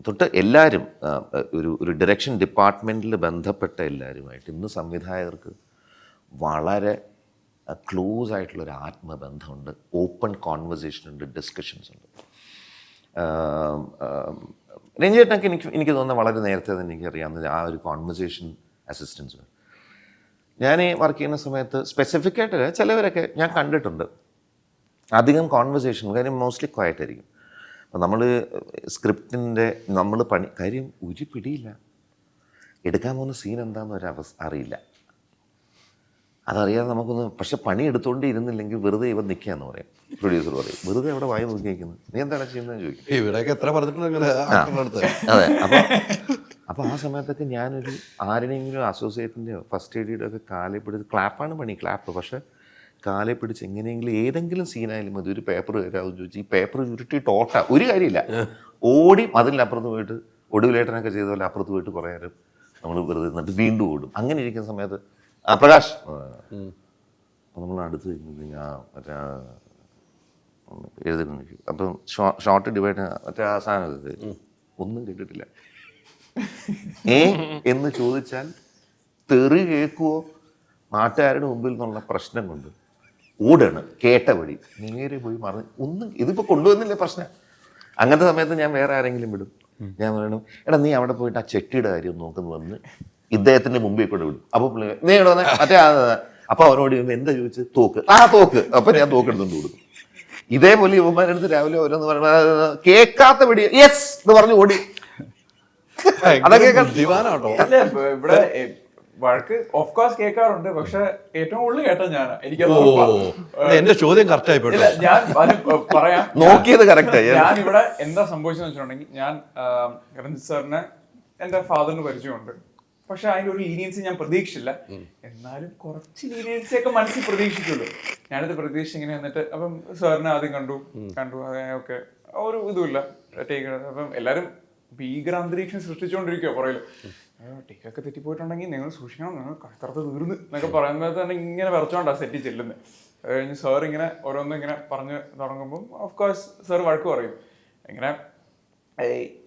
തൊട്ട് എല്ലാവരും, ഒരു ഡയറക്ഷൻ ഡിപ്പാർട്ട്മെൻറ്റിൽ ബന്ധപ്പെട്ട എല്ലാവരുമായിട്ട് ഇന്ന് സംവിധായകർക്ക് വളരെ ക്ലോസ് ആയിട്ടുള്ളൊരു ആത്മബന്ധമുണ്ട്. ഓപ്പൺ കോൺവെർസേഷൻ ഉണ്ട്, ഡിസ്കഷൻസ് ഉണ്ട്. രഞ്ജിയേട്ടനൊക്കെ എനിക്ക് തോന്നുന്നത് വളരെ നേരത്തെ തന്നെ എനിക്കറിയാവുന്നത് ആ ഒരു കോൺവെർസേഷൻ അസിസ്റ്റൻസ്. ഞാൻ വർക്ക് ചെയ്യുന്ന സമയത്ത് സ്പെസിഫിക്കായിട്ട് ചിലവരൊക്കെ ഞാൻ കണ്ടിട്ടുണ്ട് അധികം കോൺവെർസേഷൻ, കാര്യം മോസ്റ്റ്ലി ക്വയറ്റ് ആയിരിക്കും. അപ്പം നമ്മൾ സ്ക്രിപ്റ്റിൻ്റെ കാര്യം ഒരു പിടിയില്ല. എടുക്കാൻ പോകുന്ന സീൻ എന്താണെന്ന് അറിയില്ല. അതറിയാതെ നമുക്കൊന്ന്, പക്ഷെ പണി എടുത്തുകൊണ്ട് ഇരുന്നില്ലെങ്കിൽ വെറുതെ ഇവ നിൽക്കുക എന്ന് പറയും. പ്രൊഡ്യൂസർ പറയും, വെറുതെ അവിടെ വായി നോക്കിയിരിക്കുന്നത്, നീ എന്താണ് ചെയ്യുന്നതെന്ന് ചോദിക്കും. ഇവിടെയൊക്കെ എത്ര പറഞ്ഞിട്ടുണ്ട്. അതെ. അപ്പോൾ ആ സമയത്തൊക്കെ ഞാനൊരു ആരുടെയെങ്കിലും അസോസിയേറ്റിൻ്റെയോ ഫസ്റ്റ് ADയുടെ ഒക്കെ കാലെ പിടിച്ച്, ക്ലാപ്പാണ് പണി, ക്ലാപ്പ്, പക്ഷെ കാലെ പിടിച്ച് എങ്ങനെയെങ്കിലും ഏതെങ്കിലും സീനായാലും മതി, ഒരു പേപ്പർ തരാമെന്ന് ചോദിച്ചു. ഈ പേപ്പർ ചുരുട്ടിയിട്ട് ഒരു കാര്യമില്ല, ഓടി അതിലപ്പുറത്ത് പോയിട്ട് ഒടുവിലേട്ടനൊക്കെ ചെയ്ത പോലെ അപ്പുറത്ത് പോയിട്ട് കുറേ നേരം നമ്മൾ വെറുതെ നിന്നിട്ട് വീണ്ടും ഓടും. അങ്ങനെ ഇരിക്കുന്ന സമയത്ത് പ്രകാശ് അപ്പം നമ്മൾ അടുത്ത് മറ്റേ എഴുതുന്നു. അപ്പം ഷോർട്ട് ഡിവൈഡ് മറ്റേ ആ സാധനം ഒന്നും കേട്ടിട്ടില്ല. എന്ന് ചോദിച്ചാൽ തെറി കേൾക്കുവോ നാട്ടുകാരുടെ മുമ്പിൽ നിന്നുള്ള പ്രശ്നം കൊണ്ട് ഓടാണ്. കേട്ട വഴി നേരെ പോയി മറിഞ്ഞ് ഇതിപ്പോൾ കൊണ്ടുവന്നില്ലേ പ്രശ്നം. അങ്ങനത്തെ സമയത്ത് ഞാൻ വേറെ ആരെങ്കിലും വിടും. ഞാൻ പറയണം, എടാ നീ അവിടെ പോയിട്ട് ആ ചെട്ടിയുടെ കാര്യം നോക്കുന്നു വന്ന് ഇദ്ദേഹത്തിന്റെ മുമ്പിൽ കൂടെ വിടും. അപ്പൊ നീ ഇവിടെ വന്നേ മറ്റേ അപ്പൊ അവരോട് എന്താ ചോദിച്ചു, തോക്ക്. തോക്ക്. അപ്പൊ ഞാൻ തോക്ക് എടുത്തോണ്ട് കൊടുക്കും. ഇതേപോലെ യുവമാരെടുത്ത് രാവിലെ ഓരോന്ന് പറയണ കേൾക്കാത്ത പിടി യെസ് എന്ന് പറഞ്ഞു ഓടി. അതൊക്കെ ഇവിടെ വഴക്ക് ഓഫ് കോഴ്സ് കേൾക്കാറുണ്ട്, പക്ഷെ ഏറ്റവും കൂടുതൽ കേട്ടത് ഞാനാ. എന്റെ ചോദ്യം കറക്റ്റ് ആയി. ഞാൻ പറയാം, നോക്കിയത് കറക്റ്റ്. ഞാൻ ഇവിടെ എന്താ സംഭവിച്ചെന്ന് വെച്ചിട്ടുണ്ടെങ്കിൽ, ഞാൻ രഞ്ജിത്ത് സാറിനെ എന്റെ ഫാദറിന് പരിചയമുണ്ട്. പക്ഷെ അതിന്റെ ഒരു ലീനിയൻസി ഞാൻ പ്രതീക്ഷിച്ചില്ല. എന്നാലും കുറച്ച് ലീനിയൻസി ഒക്കെ മനസ്സിൽ പ്രതീക്ഷിക്കുള്ളൂ. ഞാനത് പ്രതീക്ഷിച്ച് ഇങ്ങനെ വന്നിട്ട് അപ്പം സാറിനെ ആദ്യം കണ്ടു ഓക്കെ ഒരു ഇതുമില്ല ടേക്ക്. അപ്പം എല്ലാവരും ഭീകര അന്തരീക്ഷം സൃഷ്ടിച്ചുകൊണ്ടിരിക്കുക പുറകില്. ടേക്കൊക്കെ തെറ്റിപ്പോയിട്ടുണ്ടെങ്കിൽ നിങ്ങൾ സൂക്ഷിക്കണം, നിങ്ങൾ കഴുത്തറത്ത് തീർന്ന് എന്നൊക്കെ പറയുമ്പോൾ തന്നെ ഇങ്ങനെ വിറച്ചോണ്ടാ സെറ്റിൽ ചെല്ലുന്നത്. അത് കഴിഞ്ഞ് സാർ ഇങ്ങനെ ഓരോന്നും ഇങ്ങനെ പറഞ്ഞ് തുടങ്ങുമ്പോൾ ഓഫ്കോഴ്സ് സാർ വഴക്ക് പറയും. ഇങ്ങനെ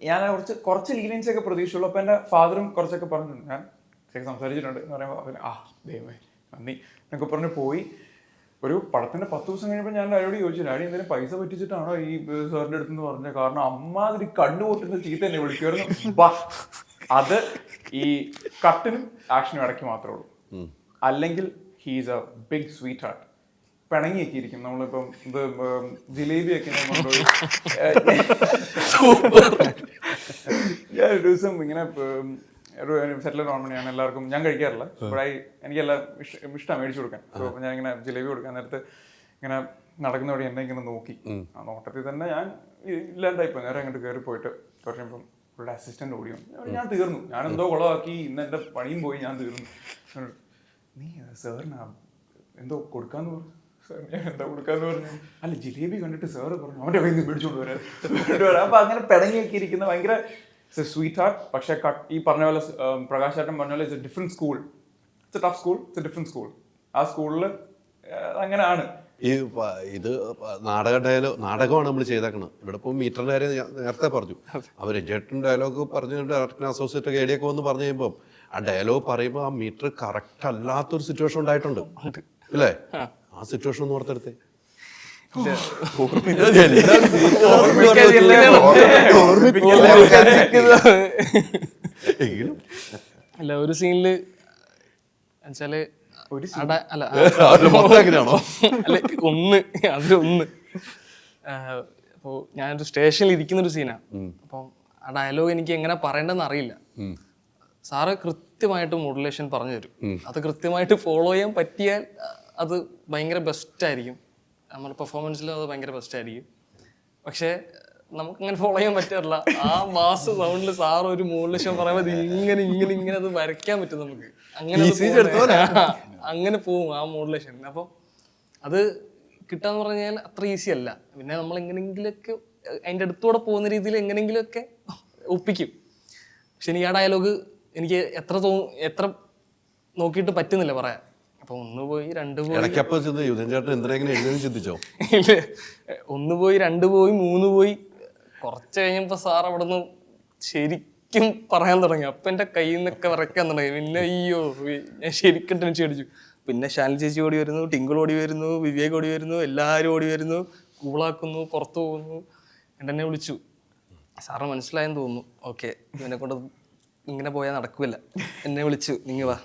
ഞാൻ കുറച്ച് ലീനിയൻസ് ഒക്കെ പ്രതീക്ഷിച്ചുള്ളൂ. അപ്പോൾ എൻ്റെ ഫാദറും കുറച്ചൊക്കെ പറഞ്ഞിട്ടുണ്ട്, ഞാൻ ശരിക്കും സംസാരിച്ചിട്ടുണ്ട് എന്ന് പറയുമ്പോൾ അവന് ദൈവമേ നന്ദി എന്നൊക്കെ പറഞ്ഞ് പോയി. ഒരു പടത്തിന്റെ 10 ദിവസം കഴിഞ്ഞപ്പോൾ ഞാൻ ഡാഡിയോട് ചോദിച്ചു, ഡാഡി എന്തെങ്കിലും പൈസ പറ്റിച്ചിട്ടാണോ ഈ സാറിന്റെ അടുത്തെന്ന് പറഞ്ഞത്? കാരണം അമ്മാതിരി കണ്ണുപൊട്ടുന്ന ചീത്ത എന്നെ വിളിക്കുമായിരുന്നു. അത് ഈ കട്ടിനും ആക്ഷനും ഇടയ്ക്ക് മാത്രമേ ഉള്ളൂ. അല്ലെങ്കിൽ he's a big sweetheart. പിണങ്ങിയൊക്കെ ഇരിക്കും. നമ്മളിപ്പം ഇത് ജിലേബിയൊക്കെ കൊണ്ടുപോയി ഞാൻ ഒരു ദിവസം ഇങ്ങനെ ഒരു സെറ്റിലർ ഓൺമണി ഞാൻ എല്ലാവർക്കും ഞാൻ കഴിക്കാറില്ല. ഇവിടെ എനിക്കെല്ലാം ഇഷ്ടമാണ് മേടിച്ചു കൊടുക്കാൻ. സോ ഞാൻ ഇങ്ങനെ ജിലേബി കൊടുക്കാൻ നേരത്ത് ഇങ്ങനെ നടക്കുന്ന വഴി എന്നെ ഇങ്ങനെ നോക്കി. ആ നോട്ടത്തിൽ തന്നെ ഞാൻ ഇല്ലാണ്ടായിപ്പോ നേരെ അങ്ങോട്ട് കയറി പോയിട്ട് കുറച്ചുമ്പം ഇവിടെ അസിസ്റ്റന്റ് ഓടിയോ, ഞാൻ തീർന്നു, ഞാൻ എന്തോ കുളമാക്കി, ഇന്ന് എൻ്റെ പണിയും പോയി, ഞാൻ തീർന്നു. നീ സാറിന് എന്തോ കൊടുക്കാന്ന് പറഞ്ഞു. സാർ ഞാൻ എന്താ കൊടുക്കാന്ന് പറഞ്ഞു. അല്ല ജിലേബി കണ്ടിട്ട് സാറ് പറഞ്ഞു അവൻ്റെ കയ്യിൽ നിന്ന് മേടിച്ചോണ്ട് വരാൻ. അപ്പൊ അങ്ങനെ പിണങ്ങിയൊക്കെ ഇരിക്കുന്ന ഭയങ്കര സ്വീറ്റ് ഹാർട്ട്. പക്ഷെ ഈ പറഞ്ഞ പോലെ പ്രകാശ് ചേട്ടൻ പറഞ്ഞ പോലെ it's A different school. It's A tough school, it's A different school. ആ സ്കൂളിൽ അങ്ങനെയാണ്. ഇത് നാടകമാണ് നമ്മൾ ചെയ്തേക്കുന്നത്. ഇവിടെ ഇപ്പോൾ മീറ്ററിൻ്റെ കാര്യം നേരത്തെ പറഞ്ഞു. അവർ രഞ്ജേട്ടൻ ഡയലോഗ് പറഞ്ഞു, ഡയറക്ടറിന് അസോസിയേറ്റ് ഏടിയൊക്കെ വന്ന് പറഞ്ഞു കഴിയുമ്പോൾ ആ ഡയലോഗ് പറയുമ്പോൾ ആ മീറ്റർ കറക്റ്റ് അല്ലാത്തൊരു സിറ്റുവേഷൻ ഉണ്ടായിട്ടുണ്ട് അല്ലേ? ആ സിറ്റുവേഷൻ ഒന്ന് ഓർത്തെടുത്തേ. അല്ല ഒരു സീനില് വെച്ചാല് അല്ല അതിലൊന്ന് അപ്പോ ഞാനൊരു സ്റ്റേഷനിൽ ഇരിക്കുന്ന ഒരു സീനാണ്. അപ്പം ആ ഡയലോഗ് എനിക്ക് എങ്ങനെ പറയേണ്ടതെന്ന് അറിയില്ല. സാറ് കൃത്യമായിട്ട് മോഡുലേഷൻ പറഞ്ഞു തരും. അത് കൃത്യമായിട്ട് ഫോളോ ചെയ്യാൻ പറ്റിയാൽ അത് ഭയങ്കര ബെസ്റ്റ് ആയിരിക്കും. നമ്മുടെ പെർഫോമൻസിൽ അത് ഭയങ്കര ബെസ്റ്റ് ആയിരിക്കും. പക്ഷേ നമുക്കങ്ങനെ ഫോളോ ചെയ്യാൻ പറ്റാറില്ല. ആ മാസ് സൗണ്ടിൽ സാർ ഒരു മോഡുലേഷൻ പറയുമ്പോൾ ഇങ്ങനെ അത് വരയ്ക്കാൻ പറ്റും നമുക്ക്. അങ്ങനെ പോവും ആ മോഡുലേഷൻ. അപ്പം അത് കിട്ടാന്ന് പറഞ്ഞാൽ അത്ര ഈസി അല്ല. പിന്നെ നമ്മൾ എങ്ങനെയെങ്കിലുമൊക്കെ അതിൻ്റെ അടുത്തൂടെ പോകുന്ന രീതിയിൽ എങ്ങനെയെങ്കിലുമൊക്കെ ഒപ്പിക്കും. പക്ഷെ എനിക്ക് ആ ഡയലോഗ് എനിക്ക് എത്ര നോക്കിയിട്ട് പറ്റുന്നില്ല പറയാൻ. അപ്പൊ 1 പോയി 2 പോയി 1 പോയി 2 പോയി 3 പോയി. കുറച്ച് കഴിഞ്ഞപ്പോ സാർ അവിടെ നിന്ന് ശരിക്കും പറയാൻ തുടങ്ങി. അപ്പൊ എന്റെ കയ്യിൽ നിന്നൊക്കെ വിറയ്ക്കാൻ തുടങ്ങി. പിന്നെ അയ്യോ ഞാൻ ശരിക്കും ടെൻഷൻ അടിച്ചു. പിന്നെ ശാലി ചേച്ചി ഓടി വരുന്നു, ടിങ്കിൾ ഓടി വരുന്നു, വിവേക് ഓടി വരുന്നു, എല്ലാവരും ഓടി വരുന്നു, കൂളാക്കുന്നു, പുറത്തു പോകുന്നു. എന്നെ വിളിച്ചു. സാറ് മനസ്സിലായെന്ന് തോന്നുന്നു. ഓക്കെ ഇവനെ കൊണ്ട് ഇങ്ങനെ പോയാൽ നടക്കില്ല. എന്നെ വിളിച്ചു, നിങ്ങൾ വാ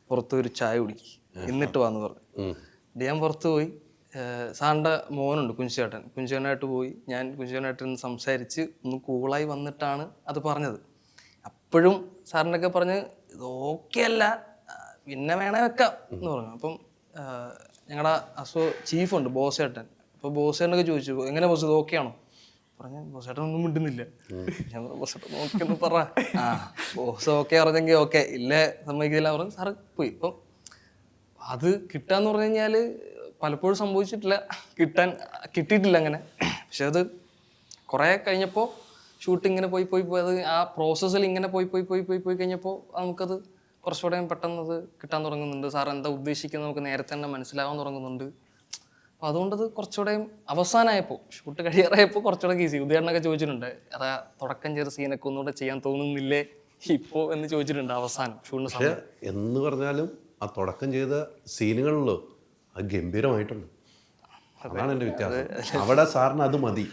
പുറത്ത് ഒരു ചായ കുടിക്കും എന്നിട്ട് വാന്ന് പറഞ്ഞു. ഞാൻ പുറത്ത് പോയി. സാറിൻ്റെ മോനുണ്ട് കുഞ്ചേട്ടനായിട്ട് പോയി. ഞാൻ കുഞ്ചേട്ടനായിട്ട് സംസാരിച്ച് ഒന്ന് കൂളായി വന്നിട്ടാണ് അത് പറഞ്ഞത്. അപ്പോഴും സാറിനൊക്കെ പറഞ്ഞ് ഇത് ഓക്കെ അല്ല, പിന്നെ വേണേ വെക്കാം എന്ന് പറഞ്ഞു. അപ്പം ഞങ്ങളുടെ ചീഫുണ്ട് ബോസേട്ടൻ. അപ്പോൾ ബോസേട്ടനൊക്കെ ചോദിച്ചു എങ്ങനെ ബോസ് ഇത് ഓക്കെ ആണോ? പറഞ്ഞു ബോസേട്ടൻ ഒന്നും മിണ്ടുന്നില്ല. ഞാൻ ബോസേട്ടൻ നോക്കിയൊന്ന് പറ. ബോസ് ഓക്കെ പറഞ്ഞെങ്കിൽ ഓക്കെ, ഇല്ലേ സമ്മതിക്കില്ല പറഞ്ഞു. സാറ് പോയി. അപ്പം അത് കിട്ടാന്ന് പറഞ്ഞു കഴിഞ്ഞാൽ പലപ്പോഴും സംഭവിച്ചിട്ടില്ല, കിട്ടിയിട്ടില്ല അങ്ങനെ. പക്ഷെ അത് കുറേ കഴിഞ്ഞപ്പോൾ ഷൂട്ടിങ്ങനെ പോയി അത് ആ പ്രോസസ്സിൽ ഇങ്ങനെ പോയി കഴിഞ്ഞപ്പോൾ നമുക്കത് കുറച്ചുകൂടെ പെട്ടെന്ന് അത് കിട്ടാൻ തുടങ്ങുന്നുണ്ട്. സാർ എന്താ ഉദ്ദേശിക്കുന്നത് നമുക്ക് നേരത്തെ തന്നെ മനസ്സിലാകാൻ തുടങ്ങുന്നുണ്ട്. അപ്പോൾ അതുകൊണ്ടത് കുറച്ചുകൂടെ അവസാനമായപ്പോൾ ഷൂട്ട് കഴിയാറായപ്പോൾ കുറച്ചുകൂടെ ഈസി. ഉദാഹരണമൊക്കെ ചോദിച്ചിട്ടുണ്ട്, അതാ തുടക്കം ചെയ്ത സീനൊക്കെ ഒന്നുകൂടെ ചെയ്യാൻ തോന്നുന്നില്ലേ ഇപ്പോൾ എന്ന് ചോദിച്ചിട്ടുണ്ട് അവസാനം ഷൂട്ടിന് സമയം. എന്ന് പറഞ്ഞാലും ആ തുടക്കം ചെയ്ത സീനുകളിൽ അത് ഗംഭീരമായിട്ടുണ്ട്. അതാണ് എൻ്റെ വ്യത്യാസം. അവിടെ സാറിന് അത് മതി.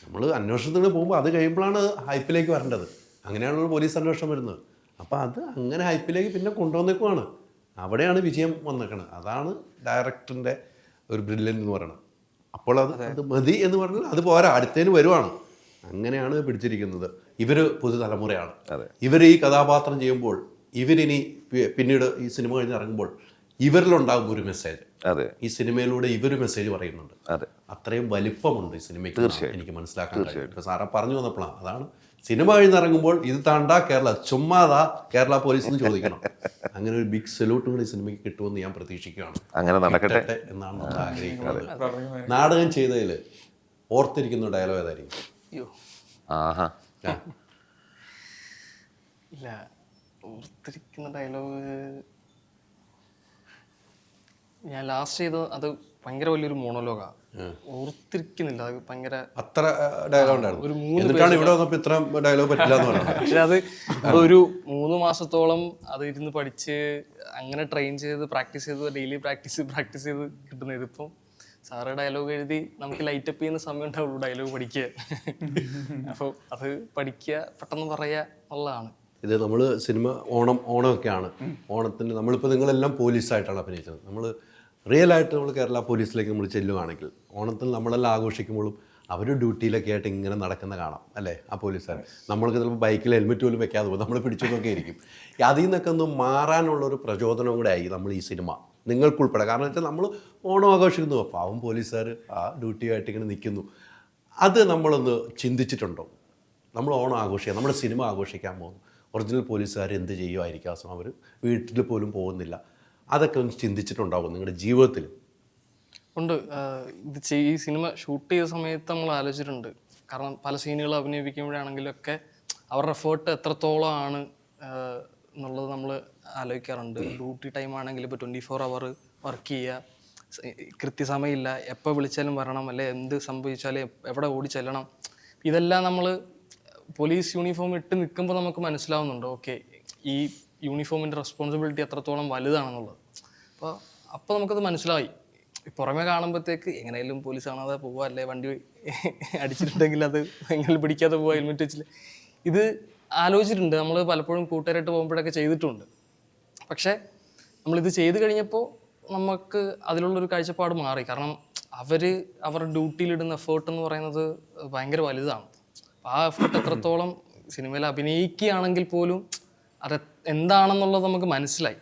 നമ്മൾ അന്വേഷണത്തിന് പോകുമ്പോൾ അത് കഴിയുമ്പോഴാണ് ഹൈപ്പിലേക്ക് വരേണ്ടത്. അങ്ങനെയാണല്ലോ പോലീസ് അന്വേഷണം വരുന്നത്. അപ്പോൾ അത് അങ്ങനെ ഹൈപ്പിലേക്ക് പിന്നെ കൊണ്ടുവന്നേക്കുവാണ്. അവിടെയാണ് വിജയം വന്നേക്കണത്. അതാണ് ഡയറക്ടറിൻ്റെ ഒരു ബ്രില്യൻ്റ് എന്ന് പറയുന്നത്. അപ്പോൾ അത് മതി എന്ന് പറഞ്ഞാൽ അത് പോരാ, അടുത്തതിന് വരുവാണ്. അങ്ങനെയാണ് പിടിച്ചിരിക്കുന്നത്. ഇവർ പുതുതലമുറയാണ്. ഇവർ ഈ കഥാപാത്രം ചെയ്യുമ്പോൾ ഇവരിനി പിന്നീട് ഈ സിനിമ കഴിഞ്ഞ് ഇറങ്ങുമ്പോൾ ഇവരിലുണ്ടാകും ഒരു മെസ്സേജ്. ഈ സിനിമയിലൂടെ ഇവര് മെസ്സേജ് പറയുന്നുണ്ട്. അത്രയും വലിപ്പമുണ്ട് ഈ സിനിമയ്ക്ക്. എനിക്ക് മനസ്സിലാക്കാൻ കഴിയും. ഇപ്പൊ സാറെ പറഞ്ഞു വന്നപ്പോഴാണ് അതാണ് സിനിമ കഴിഞ്ഞിറങ്ങുമ്പോൾ ഇത് താണ്ടാ കേരള ചുമ്മാതാ കേരള പോലീസ് എന്ന് ചോദിക്കണം. അങ്ങനെ ഒരു ബിഗ് സല്യൂട്ടും കൂടി ഈ സിനിമയ്ക്ക് കിട്ടുമെന്ന് ഞാൻ പ്രതീക്ഷിക്കുകയാണ്. അങ്ങനെ നടക്കട്ടെ കിട്ടട്ടെ എന്നാണ് നമ്മൾ ആഗ്രഹിക്കുന്നത്. നാടകം ചെയ്തതിൽ ഓർത്തിരിക്കുന്ന ഡയലോഗ് ഏതായിരിക്കും? അയ്യോ ആഹാ. ഇല്ല, ഓർത്തിരിക്കുന്ന ഡയലോഗ് ഞാൻ ലാസ്റ്റ് ചെയ്തത് അത് ഭയങ്കര വലിയൊരു മോണോലോഗാണ്. ഓർത്തിരിക്കുന്നില്ല, അത് ഭയങ്കര അത്ര ഡയലോഗ് ഉണ്ടായിരുന്നു. എന്നിട്ടാണ് ഇവിടെ വന്നപ്പോൾ ഇത്ര ഡയലോഗ് പറ്റില്ല എന്ന് പറയുന്നത്. പക്ഷെ അത് ഒരു 3 മാസത്തോളം അത് ഇരുന്ന് പഠിച്ച് അങ്ങനെ ട്രെയിൻ ചെയ്ത് പ്രാക്ടീസ് ചെയ്ത് ഡെയിലി പ്രാക്ടീസ് ചെയ്ത് കിട്ടുന്നത്. ഇതിപ്പം സാറ് ഡയലോഗ് എഴുതി നമുക്ക് ലൈറ്റപ്പ് ചെയ്യുന്ന സമയം ഉണ്ടാവുള്ളൂ ഡയലോഗ് പഠിക്കുക. അപ്പോൾ അത് പഠിക്കുക, പെട്ടെന്ന് പറയുക എന്നുള്ളതാണ്. ഇത് നമ്മൾ സിനിമ ഓണമൊക്കെയാണ്. ഓണത്തിന് നമ്മളിപ്പോൾ നിങ്ങളെല്ലാം പോലീസായിട്ടാണ് അഭിനയിച്ചത്. നമ്മൾ റിയലായിട്ട് നമ്മൾ കേരള പോലീസിലേക്ക് നമ്മൾ ചെല്ലുകയാണെങ്കിൽ ഓണത്തിൽ നമ്മളെല്ലാം ആഘോഷിക്കുമ്പോഴും അവർ ഡ്യൂട്ടിയിലൊക്കെ ആയിട്ട് ഇങ്ങനെ നടക്കുന്ന കാണാം അല്ലേ ആ പോലീസുകാർ. നമ്മൾക്ക് ചിലപ്പോൾ ബൈക്കിൽ ഹെൽമെറ്റ് പോലും വെക്കാതെ പോകും, നമ്മൾ പിടിച്ചൊക്കെ ഇരിക്കും. അതിൽ നിന്നൊക്കെ ഒന്ന് മാറാനുള്ളൊരു പ്രചോദനം കൂടെ ആയി നമ്മൾ ഈ സിനിമ നിങ്ങൾക്കുൾപ്പെടെ. കാരണം വെച്ചാൽ നമ്മൾ ഓണം ആഘോഷിക്കുന്നു, പാവം പോലീസുകാർ ആ ഡ്യൂട്ടിയായിട്ട് ഇങ്ങനെ നിൽക്കുന്നു. അത് നമ്മളൊന്ന് ചിന്തിച്ചിട്ടുണ്ടോ? നമ്മൾ ഓണം ആഘോഷിക്കാം, നമ്മുടെ സിനിമ ആഘോഷിക്കാൻ പോകുന്നു, ഒറിജിനൽ പോലീസുകാർ എന്ത് ചെയ്യുമായിരിക്കും? അവർ വീട്ടിൽ പോലും പോകുന്നില്ല. അതൊക്കെ ഒന്ന് ചിന്തിച്ചിട്ടുണ്ടാവും നിങ്ങളുടെ ജീവിതത്തിൽ? ഉണ്ട്. ഇത് ഈ സിനിമ ഷൂട്ട് ചെയ്ത സമയത്ത് നമ്മൾ ആലോചിച്ചിട്ടുണ്ട്. കാരണം പല സീനുകൾ അഭിനയിപ്പിക്കുമ്പോഴാണെങ്കിലൊക്കെ അവരുടെ എഫേർട്ട് എത്രത്തോളം ആണ് എന്നുള്ളത് നമ്മൾ ആലോചിക്കാറുണ്ട്. ഡ്യൂട്ടി ടൈം ആണെങ്കിൽ ഇപ്പോൾ 24 hour വർക്ക് ചെയ്യുക, കൃത്യസമയമില്ല, എപ്പോൾ വിളിച്ചാലും വരണം, അല്ലെ എന്ത് സംഭവിച്ചാലും എവിടെ ഓടി ചെല്ലണം. ഇതെല്ലാം നമ്മൾ പോലീസ് യൂണിഫോം ഇട്ട് നിൽക്കുമ്പോൾ നമുക്ക് മനസ്സിലാവുന്നുണ്ട്, ഓക്കെ ഈ യൂണിഫോമിൻ്റെ റെസ്പോൺസിബിലിറ്റി എത്രത്തോളം വലുതാണെന്നുള്ളത്. അപ്പോൾ നമുക്കത് മനസ്സിലായി. പുറമെ കാണുമ്പോഴത്തേക്ക് എങ്ങനെയാലും പോലീസ് കാണാതെ പോവുക, അല്ലേ വണ്ടി അടിച്ചിട്ടുണ്ടെങ്കിൽ അത് എങ്ങനെ പിടിക്കാതെ പോവുക, ഹെൽമെറ്റ് വെച്ചില്ല. ഇത് ആലോചിച്ചിട്ടുണ്ട് നമ്മൾ പലപ്പോഴും കൂട്ടുകാരായിട്ട് പോകുമ്പോഴൊക്കെ ചെയ്തിട്ടുണ്ട്. പക്ഷേ നമ്മളിത് ചെയ്ത് കഴിഞ്ഞപ്പോൾ നമുക്ക് അതിലുള്ളൊരു കാഴ്ചപ്പാട് മാറി. കാരണം അവരുടെ ഡ്യൂട്ടിയിലിടുന്ന എഫേർട്ട് എന്ന് പറയുന്നത് ഭയങ്കര വലുതാണ്. ആ എഫേർട്ട് എത്രത്തോളം സിനിമയിൽ അഭിനയിക്കുകയാണെങ്കിൽ പോലും അത് എന്താണെന്നുള്ളത് നമുക്ക് മനസ്സിലായി.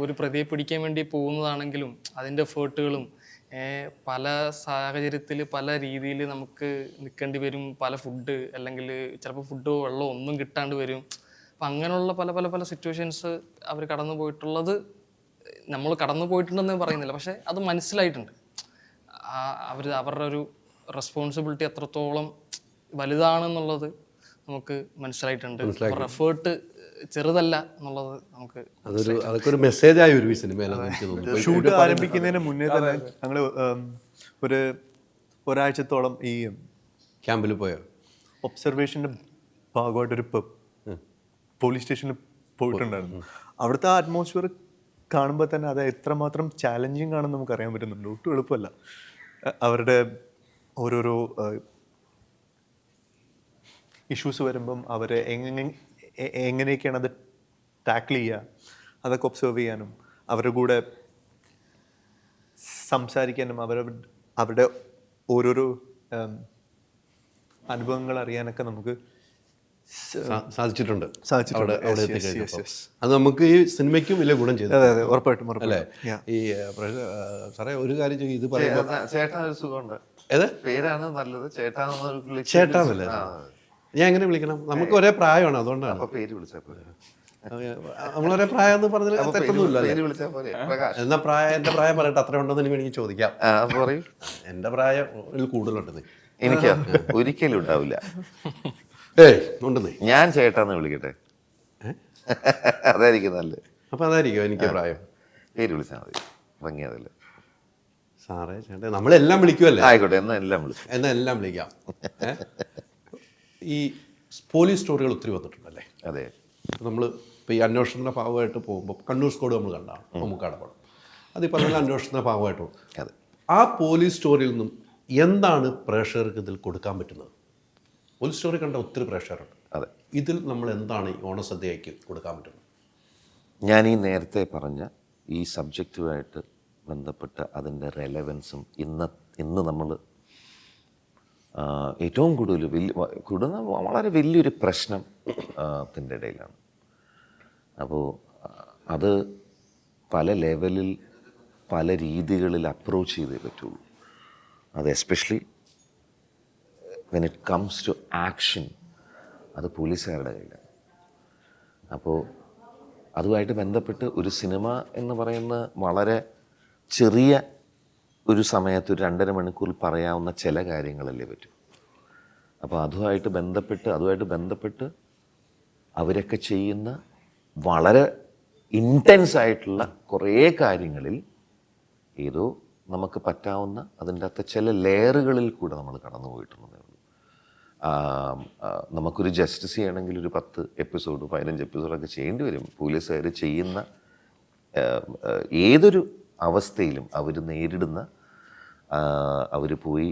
ഒരു പ്രതിയെ പിടിക്കാൻ വേണ്ടി പോകുന്നതാണെങ്കിലും അതിൻ്റെ എഫേർട്ടുകളും പല സാഹചര്യത്തിൽ പല രീതിയിൽ നമുക്ക് നിൽക്കേണ്ടി വരും. പല ഫുഡ് അല്ലെങ്കിൽ ചിലപ്പോൾ ഫുഡോ വെള്ളമോ ഒന്നും കിട്ടാണ്ട് വരും. അപ്പം അങ്ങനെയുള്ള പല പല പല സിറ്റുവേഷൻസ് അവർ കടന്നു പോയിട്ടുള്ളത് നമ്മൾ കടന്നു പോയിട്ടുണ്ടെന്ന് പറയുന്നില്ല, പക്ഷേ അത് മനസ്സിലായിട്ടുണ്ട്. അവരുടെ ഒരു റെസ്പോൺസിബിലിറ്റി എത്രത്തോളം വലുതാണെന്നുള്ളത് നമുക്ക് മനസ്സിലായിട്ടുണ്ട്. അവരുടെ എഫേർട്ട് ചെറുതല്ല എന്നുള്ളത് നമുക്ക് അതൊക്കെ ഒരു മെസ്സേജായി ഒരു സിനിമയിലാണ് എനിക്ക് തോന്നുന്നു. ഷൂട്ട് ആരംഭിക്കുന്നതിന് മുന്നേ തന്നെ ഞങ്ങൾ ഒരാഴ്ചത്തോളം ഈ ക്യാമ്പിൽ പോയോ? ഒബ്സർവേഷൻ്റെ ഭാഗമായിട്ടൊരു പോലീസ് സ്റ്റേഷനിൽ പോയിട്ടുണ്ടായിരുന്നു. അവിടുത്തെ ആ അറ്റ്മോസ്ഫിയർ കാണുമ്പോൾ തന്നെ അത് എത്രമാത്രം ചാലഞ്ചിങ് ആണെന്ന് നമുക്ക് അറിയാൻ പറ്റുന്നുണ്ട്. ഒട്ടും എളുപ്പമല്ല. അവരുടെ ഓരോരോ ഇഷ്യൂസ് വരുമ്പം അവരെ എങ്ങനെയൊക്കെയാണ് അത് ടാക്കിൾ ചെയ്യുക, അതൊക്കെ ഒബ്സർവ് ചെയ്യാനും അവരുടെ കൂടെ സംസാരിക്കാനും അവരുടെ ഓരോരോ അനുഭവങ്ങൾ അറിയാനൊക്കെ നമുക്ക് സാധിച്ചിട്ടുണ്ട്. Yes. അത് നമുക്ക് ഈ സിനിമയ്ക്കും വലിയ ഗുണം ചെയ്തു. അതെ ഉറപ്പായിട്ടും അല്ലേ? ഈ സാറേ ഒരു കാര്യം ചെയ്യും, ഇത് പറയുമ്പോൾ ചേട്ടാ ഒരു സുഖമുണ്ട്. ഏത് പേരാണ് നല്ലത്, ചേട്ടാന്ന് ചേട്ടാന്നല്ലേ? ഞാൻ എങ്ങനെ വിളിക്കണം? നമുക്ക് ഒരേ പ്രായമാണ്, അതുകൊണ്ടാണ് പേര് വിളിച്ചാൽ പോലെ. നമ്മളൊരേ പ്രായം എന്ന് പറഞ്ഞാൽ തെറ്റൊന്നുമില്ല. പേര് വിളിച്ചാൽ പോലെ. പ്രകാശ്. എന്നാ എന്റെ പ്രായം പറയട്ടെ, അത്ര ഉണ്ടെന്ന് എനിക്ക് വേണമെങ്കിൽ ചോദിക്കാം. പറയൂ. എന്റെ പ്രായം കൂടുതലുണ്ടെന്ന് എനിക്ക് ഒരിക്കലും ഉണ്ടാവില്ല. ഉണ്ടെന്നേ. ഞാൻ ചേട്ടാന്ന് വിളിക്കട്ടെ, അതായിരിക്കും നല്ലത്. അപ്പൊ അതായിരിക്കും എനിക്ക് പ്രായം. പേര് വിളിച്ചാൽ മതി, ഭംഗിയതല്ലേ സാറേ ചേട്ടാ? നമ്മളെല്ലാം വിളിക്കുമല്ലേ? ആയിക്കോട്ടെ, എന്നാ എല്ലാം വിളിക്കാം. ഈ പോലീസ് സ്റ്റോറികൾ ഒത്തിരി വന്നിട്ടുണ്ടല്ലേ? അതെ. നമ്മൾ ഇപ്പോൾ ഈ അന്വേഷണത്തിൻ്റെ ഭാഗമായിട്ട് പോകുമ്പോൾ കണ്ണൂർ സ്കോഡ് നമ്മൾ കണ്ടാണ്, മമ്മൂക്കാടെ പടം. അതിപ്പോൾ നല്ല അന്വേഷണത്തിൻ്റെ ഭാഗമായിട്ട് പോകും. അതെ. ആ പോലീസ് സ്റ്റോറിയിൽ നിന്നും എന്താണ് പ്രേക്ഷകർക്ക് ഇതിൽ കൊടുക്കാൻ പറ്റുന്നത്? പോലീസ് സ്റ്റോറി കണ്ട ഒത്തിരി പ്രേക്ഷകരുണ്ട്. അതെ. ഇതിൽ നമ്മൾ എന്താണ് ഈ ഓണസദ്യയ്ക്ക് കൊടുക്കാൻ പറ്റുന്നത്? ഞാൻ ഈ നേരത്തെ പറഞ്ഞ ഈ സബ്ജക്റ്റുമായിട്ട് ബന്ധപ്പെട്ട അതിൻ്റെ റെലവൻസും ഇന്ന് നമ്മൾ ഏറ്റവും കൂടുതൽ വളരെ വലിയൊരു പ്രശ്നത്തിൻ്റെ ഇടയിലാണ്. അപ്പോൾ അത് പല ലെവലിൽ പല രീതികളിൽ അപ്രോച്ച് ചെയ്തേ പറ്റുള്ളൂ. അത് especially when it comes to action അത് പോലീസുകാരുടെ കയ്യിലാണ്. അപ്പോൾ അതുമായിട്ട് ബന്ധപ്പെട്ട് ഒരു സിനിമ എന്ന് പറയുന്ന വളരെ ചെറിയ ഒരു സമയത്ത് ഒരു 2.5 മണിക്കൂറിൽ പറയാവുന്ന ചില കാര്യങ്ങളല്ലേ പറ്റും. അപ്പോൾ അതുമായിട്ട് ബന്ധപ്പെട്ട് അവരൊക്കെ ചെയ്യുന്ന വളരെ ഇൻറ്റൻസ് ആയിട്ടുള്ള കുറേ കാര്യങ്ങളിൽ ഏതോ നമുക്ക് പറ്റാവുന്ന അതിൻ്റെ അകത്ത് ചില ലെയറുകളിൽ കൂടെ നമ്മൾ കടന്നു പോയിട്ടുണ്ടെന്നേ ഉള്ളൂ. നമുക്കൊരു ജസ്റ്റിസ് ചെയ്യണമെങ്കിൽ ഒരു 10 എപ്പിസോഡ് 15 എപ്പിസോഡൊക്കെ ചെയ്യേണ്ടി വരും. പോലീസുകാർ ചെയ്യുന്ന ഏതൊരു അവസ്ഥയിലും അവർ നേരിടുന്ന അവർ പോയി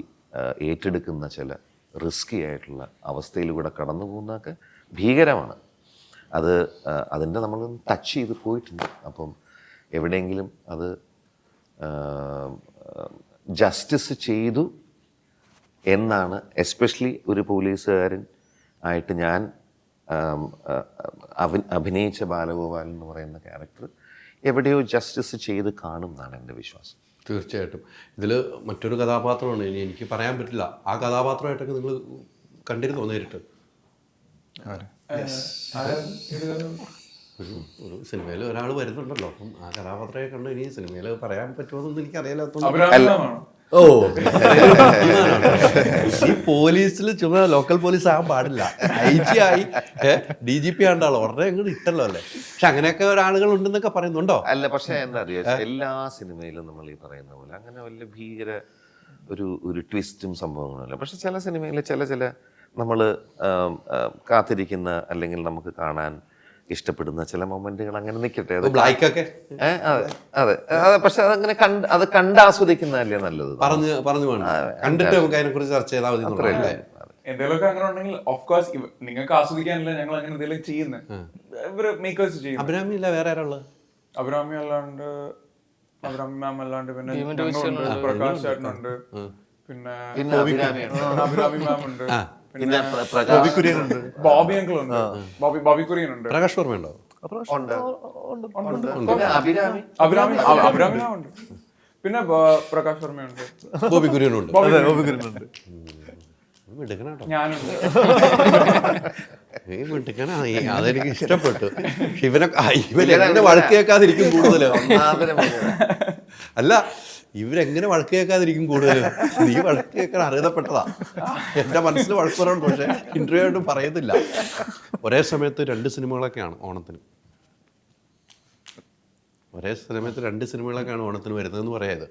ഏറ്റെടുക്കുന്ന ചില റിസ്കി ആയിട്ടുള്ള അവസ്ഥയിലൂടെ കടന്നു പോകുന്നതൊക്കെ ഭീകരമാണ്. അതിൻ്റെ നമ്മൾ ടച്ച് ചെയ്ത് പോയിട്ടുണ്ട്. അപ്പം എവിടെയെങ്കിലും അത് ജസ്റ്റിസ് ചെയ്തു എന്നാണ്, എസ്പെഷ്യലി ഒരു പോലീസുകാരൻ ആയിട്ട് ഞാൻ അഭിനയിച്ച ബാലഗോപാലൻ എന്ന് പറയുന്ന ക്യാരക്ടർ എവിടെയോ ജസ്റ്റിസ് ചെയ്ത് കാണും എന്നാണ് എൻ്റെ വിശ്വാസം. തീർച്ചയായിട്ടും. ഇതിൽ മറ്റൊരു കഥാപാത്രമാണ്, ഇനി എനിക്ക് പറയാൻ പറ്റില്ല. ആ കഥാപാത്രമായിട്ടൊക്കെ നിങ്ങൾ കണ്ടിരുന്നോ നേരിട്ട്? ഒരു സിനിമയിൽ ഒരാൾ വരുന്നുണ്ടല്ലോ, അപ്പം ആ കഥാപാത്രമൊക്കെ കണ്ട് ഇനി സിനിമയിൽ പറയാൻ പറ്റുമോന്നൊന്നും എനിക്കറിയില്ലാത്ത. ഓ, ഈ പോലീസിൽ ചുമ്മാ ലോക്കൽ പോലീസ് ആകാൻ പാടില്ല. IG ആയി DGP ആണ്ടാളോ ഉടനെ അങ്ങോട്ട് ഇട്ടല്ലോ അല്ലേ? പക്ഷെ അങ്ങനെയൊക്കെ ഒരാളുകൾ ഉണ്ടെന്നൊക്കെ പറയുന്നുണ്ടോ? അല്ല, പക്ഷെ എന്താ അറിയാം, എല്ലാ സിനിമയിലും നമ്മൾ ഈ പറയുന്ന പോലെ അങ്ങനെ വലിയ ഭീകര ഒരു ട്വിസ്റ്റും സംഭവങ്ങളല്ല. പക്ഷെ ചില സിനിമയിൽ ചില നമ്മൾ കാത്തിരിക്കുന്ന അല്ലെങ്കിൽ നമുക്ക് കാണാൻ ഇഷ്ടപ്പെടുന്ന ചില മൊമെന്റുകൾ അങ്ങനെ നിൽക്കട്ടെ. ബ്ലാക്കൊക്കെ അതെ, പക്ഷെ അതങ്ങനെ കണ്ടാസ്വദിക്കുന്നതല്ലേ നല്ലത്. പറഞ്ഞു കണ്ടിട്ട് നമുക്ക് അതിനെ കുറിച്ച് ചർച്ച ചെയ്താൽ മതി. എന്തെങ്കിലുമൊക്കെ അങ്ങനെ ഉണ്ടെങ്കിൽ ഓഫ് കോഴ്സ് നിങ്ങൾക്ക് ആസ്വദിക്കാനല്ല ഞങ്ങൾ അങ്ങനെ എന്തെങ്കിലും ചെയ്യുന്നത്. ഇവര് മേക്കേഴ്സ് ചെയ്യും. അഭിരാമി ഇല്ല, വേറെ ആരാ ഉള്ളത്? അഭിരാമി അല്ലാണ്ട് മാം അല്ലാണ്ട് പിന്നെ പ്രകാശ് ചേട്ടനുണ്ട്, പിന്നെ അഭിരാമി മാം ഉണ്ട്, പിന്നെ ബോബി അങ്കിൾ ഉണ്ട്, ബോബി കുര്യൻ ഉണ്ട്, പ്രകാശ് വർമ്മ ഉണ്ടോ? അഭിരാമി മാം ഉണ്ട്, പിന്നെ പ്രകാശ് വർമ്മയുണ്ട്, ബോബി കുര്യനുണ്ട്, ഞാനുണ്ട്. അതെനിക്ക് ഇഷ്ടപ്പെട്ടു. ഇവരെങ്ങനെ വഴക്ക് കേൾക്കാതിരിക്കും കൂടുതൽ? അല്ല, ഇവരെങ്ങനെ വഴക്ക് കേൾക്കാതിരിക്കും കൂടുതൽ? നീ വഴക്ക് കേൾക്കാൻ അർഹതപ്പെട്ടതാ. എൻ്റെ മനസ്സിൽ വഴക്ക് പറയുന്നുണ്ട്, പക്ഷേ ഇന്റർവ്യൂ ആയിട്ടും പറയുന്നില്ല. ഒരേ സമയത്ത് 2 സിനിമകളൊക്കെയാണ് ഓണത്തിന്. ഒരേ സമയത്ത് 2 സിനിമകളൊക്കെയാണ് ഓണത്തിന് വരുന്നതെന്ന് പറയാത്.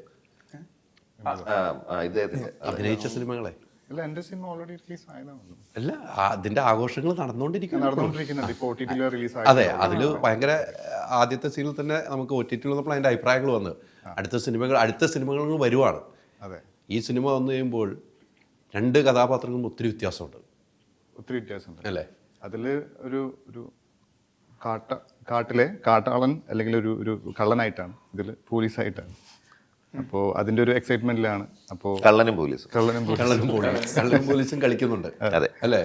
അഭിനയിച്ച സിനിമകളെ അല്ല, എൻ്റെ സിനിമ ഓൾറെഡി റിലീസ് ആയതാണ്. അല്ല, അതിന്റെ ആഘോഷങ്ങൾ നടന്നുകൊണ്ടിരിക്കുന്നു. റിലീസ്. അതെ, അതിൽ ഭയങ്കര ആദ്യത്തെ സീനിൽ തന്നെ നമുക്ക് OTT വന്നപ്പോൾ അതിന്റെ അഭിപ്രായങ്ങൾ വന്ന് അടുത്ത സിനിമകൾ വരുവാണ്. അതെ, ഈ സിനിമ വന്നു കഴിയുമ്പോൾ 2 കഥാപാത്രങ്ങളും ഒത്തിരി വ്യത്യാസമുണ്ട് അല്ലേ? അതിൽ ഒരു കാട്ടിലെ കാട്ടാളൻ അല്ലെങ്കിൽ ഒരു കള്ളനായിട്ടാണ്, ഇതിൽ പോലീസായിട്ടാണ്. അപ്പോൾ അതിന്റെ ഒരു എക്സൈറ്റ്മെന്റിലാണ്. അപ്പോൾ കള്ളനും പോലീസും കളിക്കുന്നുണ്ട് അല്ലേ?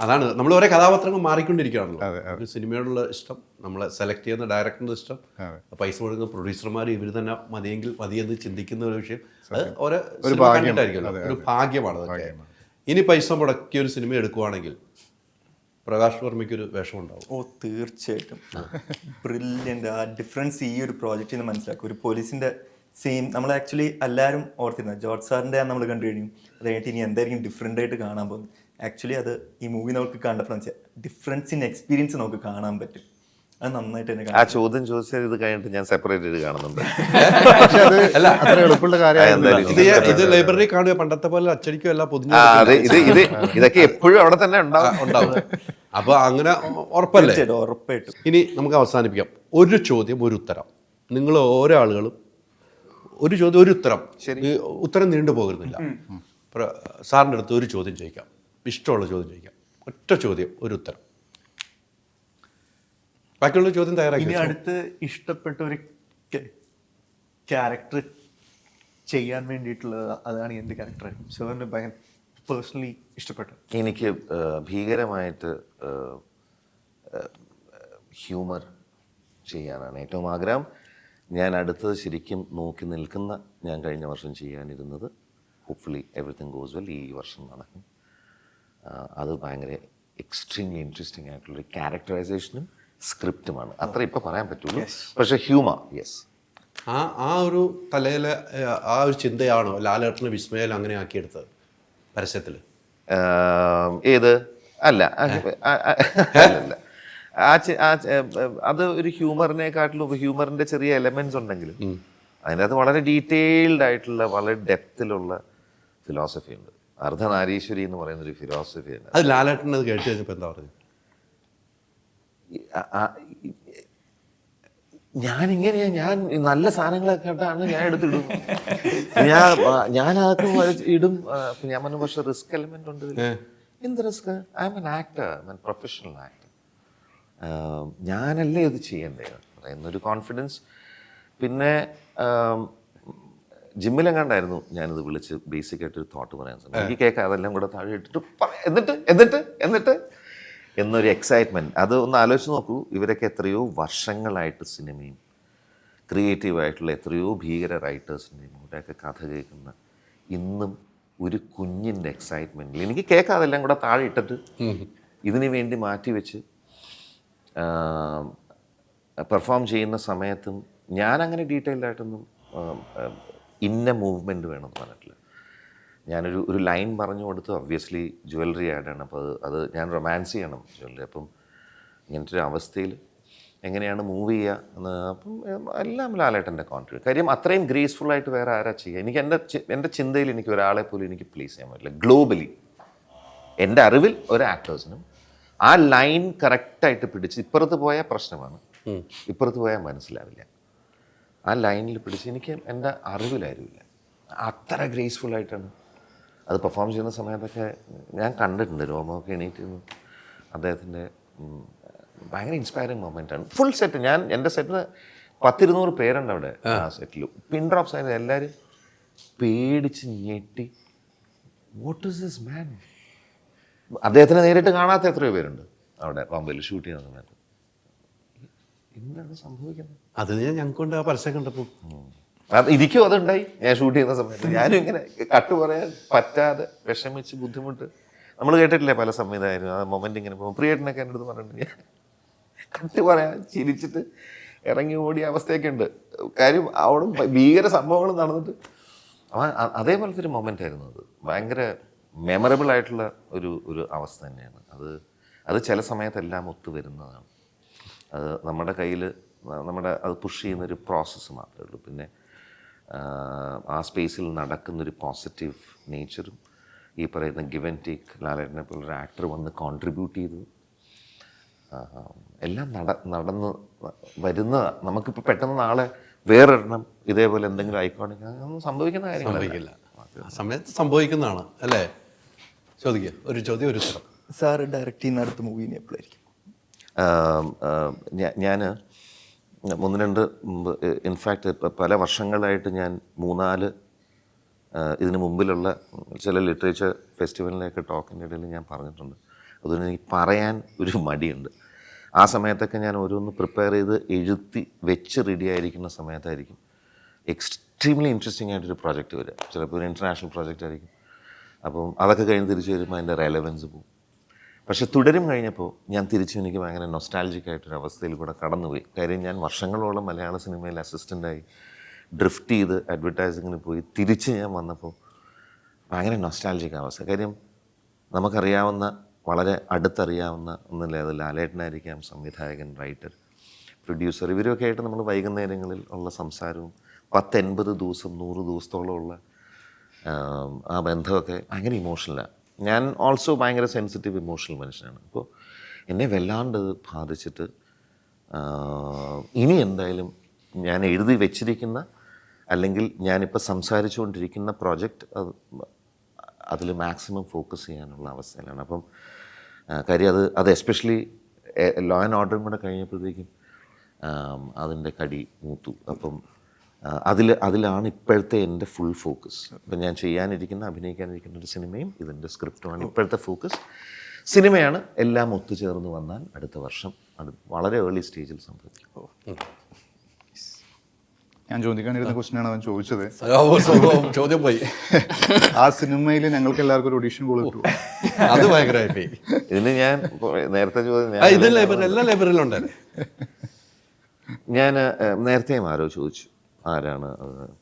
അതാണ് നമ്മൾ ഓരോ കഥാപാത്രങ്ങൾ മാറിക്കൊണ്ടിരിക്കുകയാണല്ലോ. ഒരു സിനിമയോടുള്ള ഇഷ്ടം, നമ്മളെ സെലക്ട് ചെയ്യുന്ന ഡയറക്ടറിന്റെ ഇഷ്ടം, പൈസ കൊടുക്കുന്ന പ്രൊഡ്യൂസർമാർ ഇവർ തന്നെ മതിയെന്ന് ചിന്തിക്കുന്ന ഒരു വിഷയം. അത് ഓരോ കണ്ടിട്ടായിരിക്കുമല്ലോ, ഒരു ഭാഗ്യമാണ് അതൊക്കെ. ഇനി പൈസ മുടക്കി ഒരു സിനിമ എടുക്കുവാണെങ്കിൽ പ്രകാശ് വർമ്മയ്ക്ക് ഒരു വേഷം ഉണ്ടാവും. ഓ, തീർച്ചയായിട്ടും. ബ്രില്യൻ്റ്. ആ ഡിഫറൻസ് ഈ ഒരു പ്രോജക്റ്റിൽ നിന്ന് മനസ്സിലാക്കും. ഒരു പോലീസിന്റെ സെയിം നമ്മൾ ആക്ച്വലി എല്ലാവരും ഓർത്തിരുന്നത് ജോർജ് സാറിൻ്റെ നമ്മൾ കണ്ടു കഴിഞ്ഞു. അത് കഴിഞ്ഞിട്ട് ഇനി എന്തായിരിക്കും ഡിഫറെൻ്റ് ആയിട്ട് കാണാൻ പോകുന്നത്. ആക്ച്വലി അത് ഈ മൂവി നമുക്ക് കണ്ടപ്പോൾ ഡിഫറൻസ് ഇൻ എക്സ്പീരിയൻസ് നമുക്ക് കാണാൻ പറ്റും. അത് നന്നായിട്ട് തന്നെ ആ ചോദ്യം ചോദിച്ചാൽ ഇത് കഴിഞ്ഞിട്ട് ഞാൻ സെപ്പറേറ്റ് ചെയ്ത് കാണുന്നുണ്ട്. എളുപ്പമുള്ള കാര്യം ഇത് ലൈബ്രറി കാണുക, പണ്ടത്തെ പോലെ അച്ചടിക്കുകയല്ല, പൊതിഞ്ഞ ഇതൊക്കെ എപ്പോഴും അവിടെ തന്നെ ഉണ്ടാവും. അപ്പൊ അങ്ങനെ ഉറപ്പല്ലേ? ഉറപ്പായിട്ടും. ഇനി നമുക്ക് അവസാനിപ്പിക്കാം. ഒരു ചോദ്യം ഒരു ഉത്തരം. നിങ്ങൾ ഓരോ ആളുകളും ഒരു ചോദ്യം ഒരു ഉത്തരം. ഉത്തരം നീണ്ടു പോകുന്നില്ല. സാറിൻ്റെ അടുത്ത് ഒരു ചോദ്യം ചോദിക്കാം, ഇഷ്ടമുള്ള ചോദ്യം ചോദിക്കാം. ഒറ്റ ചോദ്യം ഒരു ഉത്തരം. ബാക്കിയുള്ള ചോദ്യം തയ്യാറാക്കി. ഇനി അടുത്ത് ഇഷ്ടപ്പെട്ട ഒരു ക്യാരക്ടർ ചെയ്യാൻ വേണ്ടിയിട്ടുള്ളത് അതാണ് എന്ത് ക്യാരക്ടറായിരിക്കും? സാറിന് ഭയങ്കര പേഴ്സണലി ഇഷ്ടപ്പെട്ടു. എനിക്ക് ഭീകരമായിട്ട് ഹ്യൂമർ ചെയ്യാനാണ് ഏറ്റവും ആഗ്രഹം. ഞാൻ അടുത്തത് ശരിക്കും നോക്കി നിൽക്കുന്ന, ഞാൻ കഴിഞ്ഞ വർഷം ചെയ്യാനിരുന്നത് ഹോപ്പ്ഫുള്ളി എവറിത്തിങ് ഗോസ് വെൽ ഈ വർഷം നടക്കും. അത് ഭയങ്കര എക്സ്ട്രീംലി ഇൻട്രസ്റ്റിംഗ് ആയിട്ടുള്ളൊരു ക്യാരക്ടറൈസേഷനും സ്ക്രിപ്റ്റുമാണ്. അത്ര ഇപ്പോൾ പറയാൻ പറ്റുള്ളൂ. പക്ഷേ ഹ്യൂമർ, യെസ്. ആ ഒരു തലയിലെ ആ ഒരു ചിന്തയാണോ ലാലേട്ടന് വിസ്മയിൽ അങ്ങനെ ആക്കിയെടുത്തത് പരസ്യത്തിൽ? ഏത്? അല്ല അല്ല, അത് ഒരു ഹ്യൂമറിനെക്കാട്ടിലും ഹ്യൂമറിൻ്റെ ചെറിയ എലമെൻറ്റ്സ് ഉണ്ടെങ്കിലും അതിനകത്ത് വളരെ ഡീറ്റെയിൽഡ് ആയിട്ടുള്ള വളരെ ഡെപ്തിലുള്ള ഫിലോസഫി ഉണ്ട്. അർദ്ധനാരീശ്വരി എന്ന് പറയുന്നൊരു ഫിലോസഫി ഉണ്ട്. അത് ലാലേട്ടൻ അത് കേട്ട് കഴിഞ്ഞപ്പോൾ എന്താ പറഞ്ഞു? ഞാനിങ്ങനെയാ, ഞാൻ നല്ല സാധനങ്ങളൊക്കെ കേട്ടാണ് ഞാൻ എടുത്തിടും. ഞാൻ അതൊക്കെ ഇടും. ഞാൻ പറഞ്ഞു പക്ഷെ റിസ്ക് എലമെന്റ് ഉണ്ട്. എന്ത് risk? I M an actor, I M N professional actor. ഞാനല്ലേ ഇത് ചെയ്യണ്ടേ എന്നൊരു കോൺഫിഡൻസ്. പിന്നെ ജിമ്മിലെങ്ങാണ്ടായിരുന്നു ഞാനിത് വിളിച്ച് ബേസിക് ആയിട്ടൊരു തോട്ട് പറയാൻ ശ്രമിച്ചു. എനിക്ക് കേൾക്കാം അതെല്ലാം കൂടെ താഴെ ഇട്ടിട്ട് എന്നിട്ട് എന്നൊരു എക്സൈറ്റ്മെൻറ്റ്. അത് ഒന്ന് ആലോചിച്ച് നോക്കൂ. ഇവരൊക്കെ എത്രയോ വർഷങ്ങളായിട്ട് സിനിമയും ക്രിയേറ്റീവായിട്ടുള്ള എത്രയോ ഭീകര റൈറ്റേഴ്സിൻ്റെയും കൂടെയൊക്കെ കഥ കേൾക്കുന്ന ഇന്നും ഒരു കുഞ്ഞിൻ്റെ എക്സൈറ്റ്മെൻറ്റിൽ എനിക്ക് കേൾക്കാം അതെല്ലാം കൂടെ താഴെ ഇട്ടിട്ട് ഇതിനു വേണ്ടി മാറ്റിവെച്ച് പെർഫോം ചെയ്യുന്ന സമയത്തും ഞാനങ്ങനെ ഡീറ്റെയിൽഡായിട്ടൊന്നും ഇന്ന മൂവ്മെൻറ്റ് വേണമെന്ന് പറഞ്ഞിട്ടില്ല. ഞാനൊരു ലൈൻ പറഞ്ഞു കൊടുത്തു. ഒബ്വിയസ്ലി ജ്വല്ലറി ആഡാണ്. അപ്പോൾ അത് ഞാൻ റൊമാൻസ് ചെയ്യണം ജ്വല്ലറി. അപ്പം ഇങ്ങനത്തെ ഒരു അവസ്ഥയിൽ എങ്ങനെയാണ് മൂവ് ചെയ്യുക എന്ന് അപ്പം എല്ലാം ലാലേട്ടൻ്റെ കോൺട്രിബ്യൂട്ട്. കാര്യം അത്രയും ഗ്രേസ്ഫുള്ളായിട്ട് വേറെ ആരാ ചെയ്യുക? എനിക്ക് എൻ്റെ ചിന്തയിൽ എനിക്ക് ഒരാളെ പോലും എനിക്ക് പ്ലേസ് ചെയ്യാൻ പറ്റില്ല ഗ്ലോബലി. എൻ്റെ അറിവിൽ ഒരു ആക്ടേഴ്സിനും ആ ലൈൻ കറക്റ്റായിട്ട് പിടിച്ച് ഇപ്പുറത്ത് പോയാൽ പ്രശ്നമാണ്, ഇപ്പുറത്ത് പോയാൽ മനസ്സിലാവില്ല. ആ ലൈനിൽ പിടിച്ച് എനിക്ക് എൻ്റെ അറിവിലായിരുന്നില്ല. അത്ര ഗ്രേസ്ഫുള്ളായിട്ടാണ് അത് പെർഫോം ചെയ്യുന്ന സമയത്തൊക്കെ ഞാൻ കണ്ടിട്ടുണ്ട്. രോമമൊക്കെ എണീറ്റിരുന്നു. അദ്ദേഹത്തിൻ്റെ ഭയങ്കര ഇൻസ്പയറിങ് മൊമെൻ്റാണ്. ഫുൾ സെറ്റ്, ഞാൻ എൻ്റെ സെറ്റിന് 100-200 പേരുണ്ട് അവിടെ. ആ സെറ്റിൽ പിൻ ഡ്രോപ്സ് ആയിരുന്നു. എല്ലാവരും പേടിച്ച് ഞെട്ടി, വാട്ട് ഈസ് ദിസ് മാൻ? അദ്ദേഹത്തിനെ നേരിട്ട് കാണാത്ത എത്രയോ പേരുണ്ട് അവിടെ ബോംബെയിൽ ഷൂട്ട് ചെയ്യുന്ന സമയത്ത്. എന്താണ് സംഭവിക്കുന്നത്? അത് ഞങ്ങൾക്കൊണ്ട് ആ പരസ്യം കണ്ടപ്പോൾ ഇരിക്കും അതുണ്ടായി. ഞാൻ ഷൂട്ട് ചെയ്യുന്ന സമയത്ത് ഞാനും ഇങ്ങനെ കട്ട് പറയാൻ പറ്റാതെ വിഷമിച്ച് ബുദ്ധിമുട്ട്. നമ്മൾ കേട്ടിട്ടില്ലേ പല സംവിധായകരും ആ മൊമെന്റ് ഇങ്ങനെ പോകും. പ്രിയേട്ടനൊക്കെ എൻ്റെ അടുത്ത് പറഞ്ഞിട്ടുണ്ട് ഞാൻ കട്ട് പറയാൻ ചിരിച്ചിട്ട് ഇറങ്ങി ഓടിയ അവസ്ഥയൊക്കെ ഉണ്ട്. കാര്യം അവിടെ ഭീകര സംഭവങ്ങൾ നടന്നിട്ട് അതേപോലത്തെ ഒരു മൊമെന്റ് ആയിരുന്നു അത്. ഭയങ്കര മെമ്മറബിൾ ആയിട്ടുള്ള ഒരു അവസ്ഥ തന്നെയാണ് അത്. ചില സമയത്തെല്ലാം ഒത്തു വരുന്നതാണ്. അത് നമ്മുടെ കയ്യിൽ അത് പുഷ് ചെയ്യുന്നൊരു പ്രോസസ്സ് മാത്രമേ ഉള്ളൂ. പിന്നെ ആ സ്പേസിൽ നടക്കുന്നൊരു പോസിറ്റീവ് നേച്ചറും ഈ പറയുന്ന ഗിവ് ആൻഡ് ടേക്ക്, ലാലേട്ടനെ പോലൊരു ആക്ടർ വന്ന് കോൺട്രിബ്യൂട്ട് ചെയ്തു എല്ലാം നടന്ന് വരുന്ന. നമുക്കിപ്പോൾ പെട്ടെന്ന് നാളെ വേറൊരെണ്ണം ഇതേപോലെ എന്തെങ്കിലും ഐക്കോണിക് അതൊന്നും സംഭവിക്കുന്ന കാര്യങ്ങളില്ല. ആ സമയത്ത് സംഭവിക്കുന്നതാണ് അല്ലേ? ചോദിക്കുക, ഒരു ചോദ്യം ഒരു ഉത്തരം. സാറ് ഡയറക്റ്റ് ചെയ്യുന്ന അടുത്ത മൂവി എപ്പോഴായിരിക്കും? ഞാൻ 1-2 മുമ്പ് ഇൻഫാക്റ്റ് പല വർഷങ്ങളായിട്ട് ഞാൻ 3-4 ഇതിന് മുമ്പിലുള്ള ചില ലിറ്ററേച്ചർ ഫെസ്റ്റിവലിൻ്റെയൊക്കെ ടോക്കിൻ്റെ ഇടയിൽ ഞാൻ പറഞ്ഞിട്ടുണ്ട്. അതുകൊണ്ട് എനിക്ക് പറയാൻ ഒരു മടിയുണ്ട്. ആ സമയത്തൊക്കെ ഞാൻ ഓരോന്ന് പ്രിപ്പയർ ചെയ്ത് എഴുതി വെച്ച് റെഡി ആയിരിക്കുന്ന സമയത്തായിരിക്കും എക്സ്ട്രീംലി ഇൻട്രസ്റ്റിംഗ് ആയിട്ടൊരു പ്രോജക്റ്റ് വരിക. ചിലപ്പോൾ ഒരു ഇൻ്റർനാഷണൽ പ്രോജക്റ്റ് ആയിരിക്കും. അപ്പം അതൊക്കെ കഴിഞ്ഞ് തിരിച്ച് വരുമ്പോൾ അതിൻ്റെ റെലവൻസ് പോകും. പക്ഷെ തുടരും കഴിഞ്ഞപ്പോൾ ഞാൻ തിരിച്ചും എനിക്ക് ഭയങ്കര നൊസ്റ്റാൾജിക് ആയിട്ടൊരു അവസ്ഥയിൽ കൂടെ കടന്നുപോയി. കാര്യം ഞാൻ വർഷങ്ങളോളം മലയാള സിനിമയിൽ അസിസ്റ്റൻ്റായി ഡ്രിഫ്റ്റ് ചെയ്ത് അഡ്വർടൈസിങ്ങിന് പോയി തിരിച്ച് ഞാൻ വന്നപ്പോൾ ഭയങ്കര നൊസ്റ്റാൾജിക് അവസ്ഥ. കാര്യം നമുക്കറിയാവുന്ന വളരെ അടുത്തറിയാവുന്ന ഒന്നല്ലേ അത് ലാലേട്ടനായിരിക്കാം സംവിധായകൻ, റൈറ്റർ, പ്രൊഡ്യൂസർ, ഇവരൊക്കെ ആയിട്ട് നമ്മൾ വൈകുന്നേരങ്ങളിൽ ഉള്ള സംസാരവും 10-80 ദിവസം 100 ദിവസത്തോളമുള്ള ആ ബന്ധമൊക്കെ ഭയങ്കര ഇമോഷണലാണ്. ഞാൻ ഓൾസോ ഭയങ്കര സെൻസിറ്റീവ് ഇമോഷണൽ മനുഷ്യനാണ്. അപ്പോൾ എന്നെ വല്ലാണ്ട് ബാധിച്ചിട്ട് ഇനി എന്തായാലും ഞാൻ എഴുതി വെച്ചിരിക്കുന്ന അല്ലെങ്കിൽ ഞാനിപ്പോൾ സംസാരിച്ചുകൊണ്ടിരിക്കുന്ന പ്രോജക്റ്റ് അതിൽ മാക്സിമം ഫോക്കസ് ചെയ്യാനുള്ള അവസ്ഥയിലാണ്. അപ്പം കാര്യം അത് എസ്പെഷ്യലി ലോ ആൻഡ് ഓർഡറും കൂടെ കഴിഞ്ഞപ്പോഴത്തേക്കും അതിൻ്റെ കടി മൂത്തു. അപ്പം അതിലാണ് ഇപ്പോഴത്തെ എൻ്റെ ഫുൾ ഫോക്കസ്. ഇപ്പം ഞാൻ അഭിനയിക്കാനിരിക്കുന്ന ഒരു സിനിമയും ഇതിൻ്റെ സ്ക്രിപ്റ്റുമാണ് ഇപ്പോഴത്തെ ഫോക്കസ്. സിനിമയാണ് എല്ലാം ഒത്തുചേർന്ന് വന്നാൽ അടുത്ത വർഷം അത് വളരെ ഏർലി സ്റ്റേജിൽ സംഭവിക്കും. ഞാൻ ചോദിക്കാനിരുന്ന ക്വസ്റ്റ്യനാണ് അവൻ ചോദിച്ചത്. ചോദ്യം പോയി. ആ സിനിമയിൽ ഞങ്ങൾക്ക് എല്ലാവർക്കും ഒരു ഒഡീഷൻ കോൾ കിട്ടും. അത് ഭയങ്കരമായി. ഇതിന് ഞാൻ നേരത്തെ ഇത് ലൈബ്രറി എല്ലാ ലൈബ്രറിയിലും ഉണ്ടല്ലേ? ഞാൻ നേരത്തെയും ആരോ ചോദിച്ചു ആരാണ്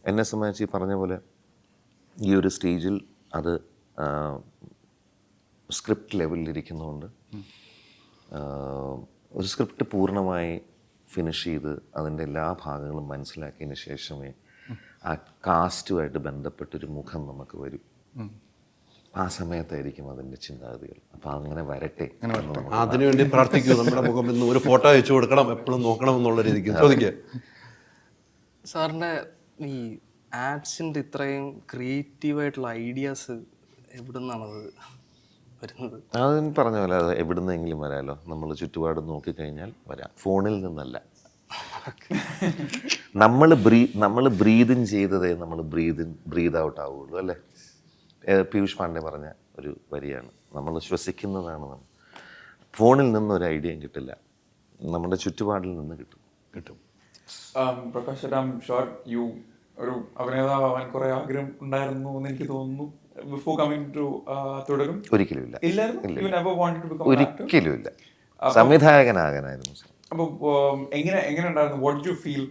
എന്നെ സംബന്ധിച്ച് ഈ പറഞ്ഞ പോലെ ഈ ഒരു സ്റ്റേജിൽ അത് സ്ക്രിപ്റ്റ് ലെവലിലിരിക്കുന്നതുകൊണ്ട് ഒരു സ്ക്രിപ്റ്റ് പൂർണ്ണമായി ഫിനിഷ് ചെയ്ത് അതിൻ്റെ എല്ലാ ഭാഗങ്ങളും മനസ്സിലാക്കിയതിന് ശേഷമേ ആ കാസ്റ്റുമായിട്ട് ബന്ധപ്പെട്ടൊരു മുഖം നമുക്ക് വരും. ആ സമയത്തായിരിക്കും അതിൻ്റെ ചിന്താഗതികൾ. അപ്പം അങ്ങനെ വരട്ടെ. അതിനുവേണ്ടി പ്രാർത്ഥിക്കൂ. നമ്മുടെ മുഖം ഇന്ന് ഒരു ഫോട്ടോ അയച്ചു കൊടുക്കണം, എപ്പോഴും നോക്കണം എന്നുള്ള രീതിക്ക് ചോദിക്കുക. സാറിൻ്റെ ഈ ആഡ്സിൻ്റെ ഇത്രയും ക്രിയേറ്റീവായിട്ടുള്ള ഐഡിയാസ് എവിടെ നിന്നാണത് വരുന്നത്? അതിന് പറഞ്ഞ പോലെ അത് എവിടുന്നെങ്കിലും വരാമല്ലോ. നമ്മൾ ചുറ്റുപാട് നോക്കിക്കഴിഞ്ഞാൽ വരാം. ഫോണിൽ നിന്നല്ല. നമ്മൾ ബ്രീത് ഇൻ ചെയ്തതേ നമ്മൾ ബ്രീത് ഔട്ട് ആവുള്ളൂ അല്ലേ? പീയൂഷ് പാണ്ഡെ പറഞ്ഞ ഒരു വരിയാണ്. നമ്മൾ ശ്വസിക്കുന്നതാണ് നമ്മൾ. ഫോണിൽ നിന്നൊരു ഐഡിയയും കിട്ടില്ല, നമ്മുടെ ചുറ്റുപാടിൽ നിന്ന് കിട്ടും. Prakash I am sure you ഒരു അഭിനേതാവാൻ കുറെ ആഗ്രഹം ഉണ്ടായിരുന്നു എന്ന് എനിക്ക് തോന്നുന്നു. ബിഫോർ കമ്മിങ് ടു തുടരും ഒരിക്കലും ഇല്ല. ഒരിക്കലും ഇല്ല. സംവിധായകനാകാനായിരുന്നു. അപ്പോൾ എങ്ങനെ ഉണ്ടായിരുന്നു? വാട്ട് യു ഫീൽ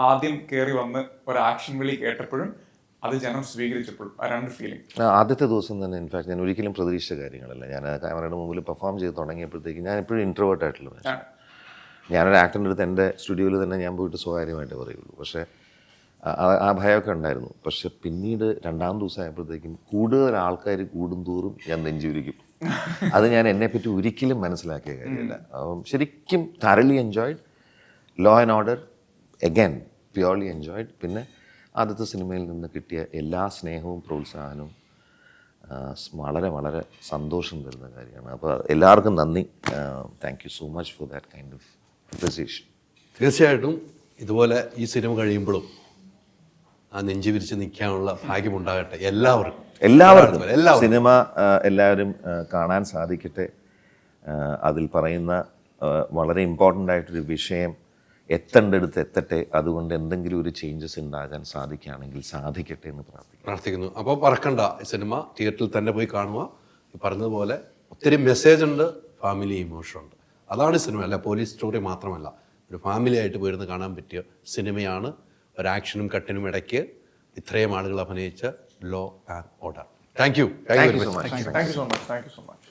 ആദ്യം കയറി വന്ന് ഒരു ആക്ഷൻ വിളി കേട്ടപ്പോഴും അത് ജനം സ്വീകരിച്ചപ്പോഴും ആ രണ്ട് ഫീലിംഗ്? ആദ്യത്തെ ദിവസം തന്നെ ഇൻഫാക്ട് ഞാൻ ഒരിക്കലും പ്രതീക്ഷിച്ച കാര്യങ്ങളല്ല. ഞാൻ ക്യാമറയുടെ മുമ്പിൽ പെർഫോം ചെയ്ത് തുടങ്ങിയപ്പോഴത്തേക്ക് ഞാൻ എപ്പോഴും ഇൻട്രോവേർട്ട് ആയിട്ടുള്ള ഞാനൊരു ആക്ടറിൻ്റെ അടുത്ത് എൻ്റെ സ്റ്റുഡിയോയിൽ തന്നെ ഞാൻ പോയിട്ട് സ്വകാര്യമായിട്ട് പറയുള്ളൂ. പക്ഷേ ആ ഭയമൊക്കെ ഉണ്ടായിരുന്നു. പക്ഷെ പിന്നീട് രണ്ടാം ദിവസം ആയപ്പോഴത്തേക്കും കൂടുതൽ ആൾക്കാർ കൂടുന്തോറും ഞാൻ നെഞ്ചുരിക്കും. അത് ഞാൻ എന്നെപ്പറ്റി ഒരിക്കലും മനസ്സിലാക്കിയ കാര്യമില്ല. ശരിക്കും thoroughly enjoyed. Law and order again purely enjoyed. പിന്നെ ആദ്യത്തെ സിനിമയിൽ നിന്ന് കിട്ടിയ എല്ലാ സ്നേഹവും പ്രോത്സാഹനവും വളരെ വളരെ സന്തോഷം തരുന്ന കാര്യമാണ്. അപ്പോൾ എല്ലാവർക്കും നന്ദി. Thank you so much for that kind of appreciation. തീർച്ചയായിട്ടും ഇതുപോലെ ഈ സിനിമ കഴിയുമ്പോഴും ആ നെഞ്ചു വിരിച്ച് നിൽക്കാനുള്ള ഭാഗ്യമുണ്ടാകട്ടെ എല്ലാവർക്കും. സിനിമ എല്ലാവരും കാണാൻ സാധിക്കട്ടെ. അതിൽ പറയുന്ന വളരെ ഇമ്പോർട്ടൻ്റ് ആയിട്ടൊരു വിഷയം എത്തേണ്ടടുത്ത് എത്തട്ടെ. അതുകൊണ്ട് എന്തെങ്കിലും ഒരു ചേഞ്ചസ് ഉണ്ടാകാൻ സാധിക്കുകയാണെങ്കിൽ സാധിക്കട്ടെ എന്ന് പ്രാർത്ഥിക്കുന്നു. അപ്പോൾ മറക്കണ്ട, സിനിമ തിയേറ്ററിൽ തന്നെ പോയി കാണുക. ഈ പറഞ്ഞതുപോലെ ഒത്തിരി മെസ്സേജ് ഉണ്ട്, ഫാമിലി ഇമോഷൻ ഉണ്ട്. അതാണ് സിനിമ. അല്ല പോലീസ് സ്റ്റോറി മാത്രമല്ല, ഒരു ഫാമിലി ആയിട്ട് പോയിരുന്ന് കാണാൻ പറ്റിയ സിനിമയാണ്. ഒരു ആക്ഷനും കട്ടിനും ഇടയ്ക്ക് ഇത്രയും ആളുകൾ അഭിനയിച്ച law and order. Thank you. Thank you so much.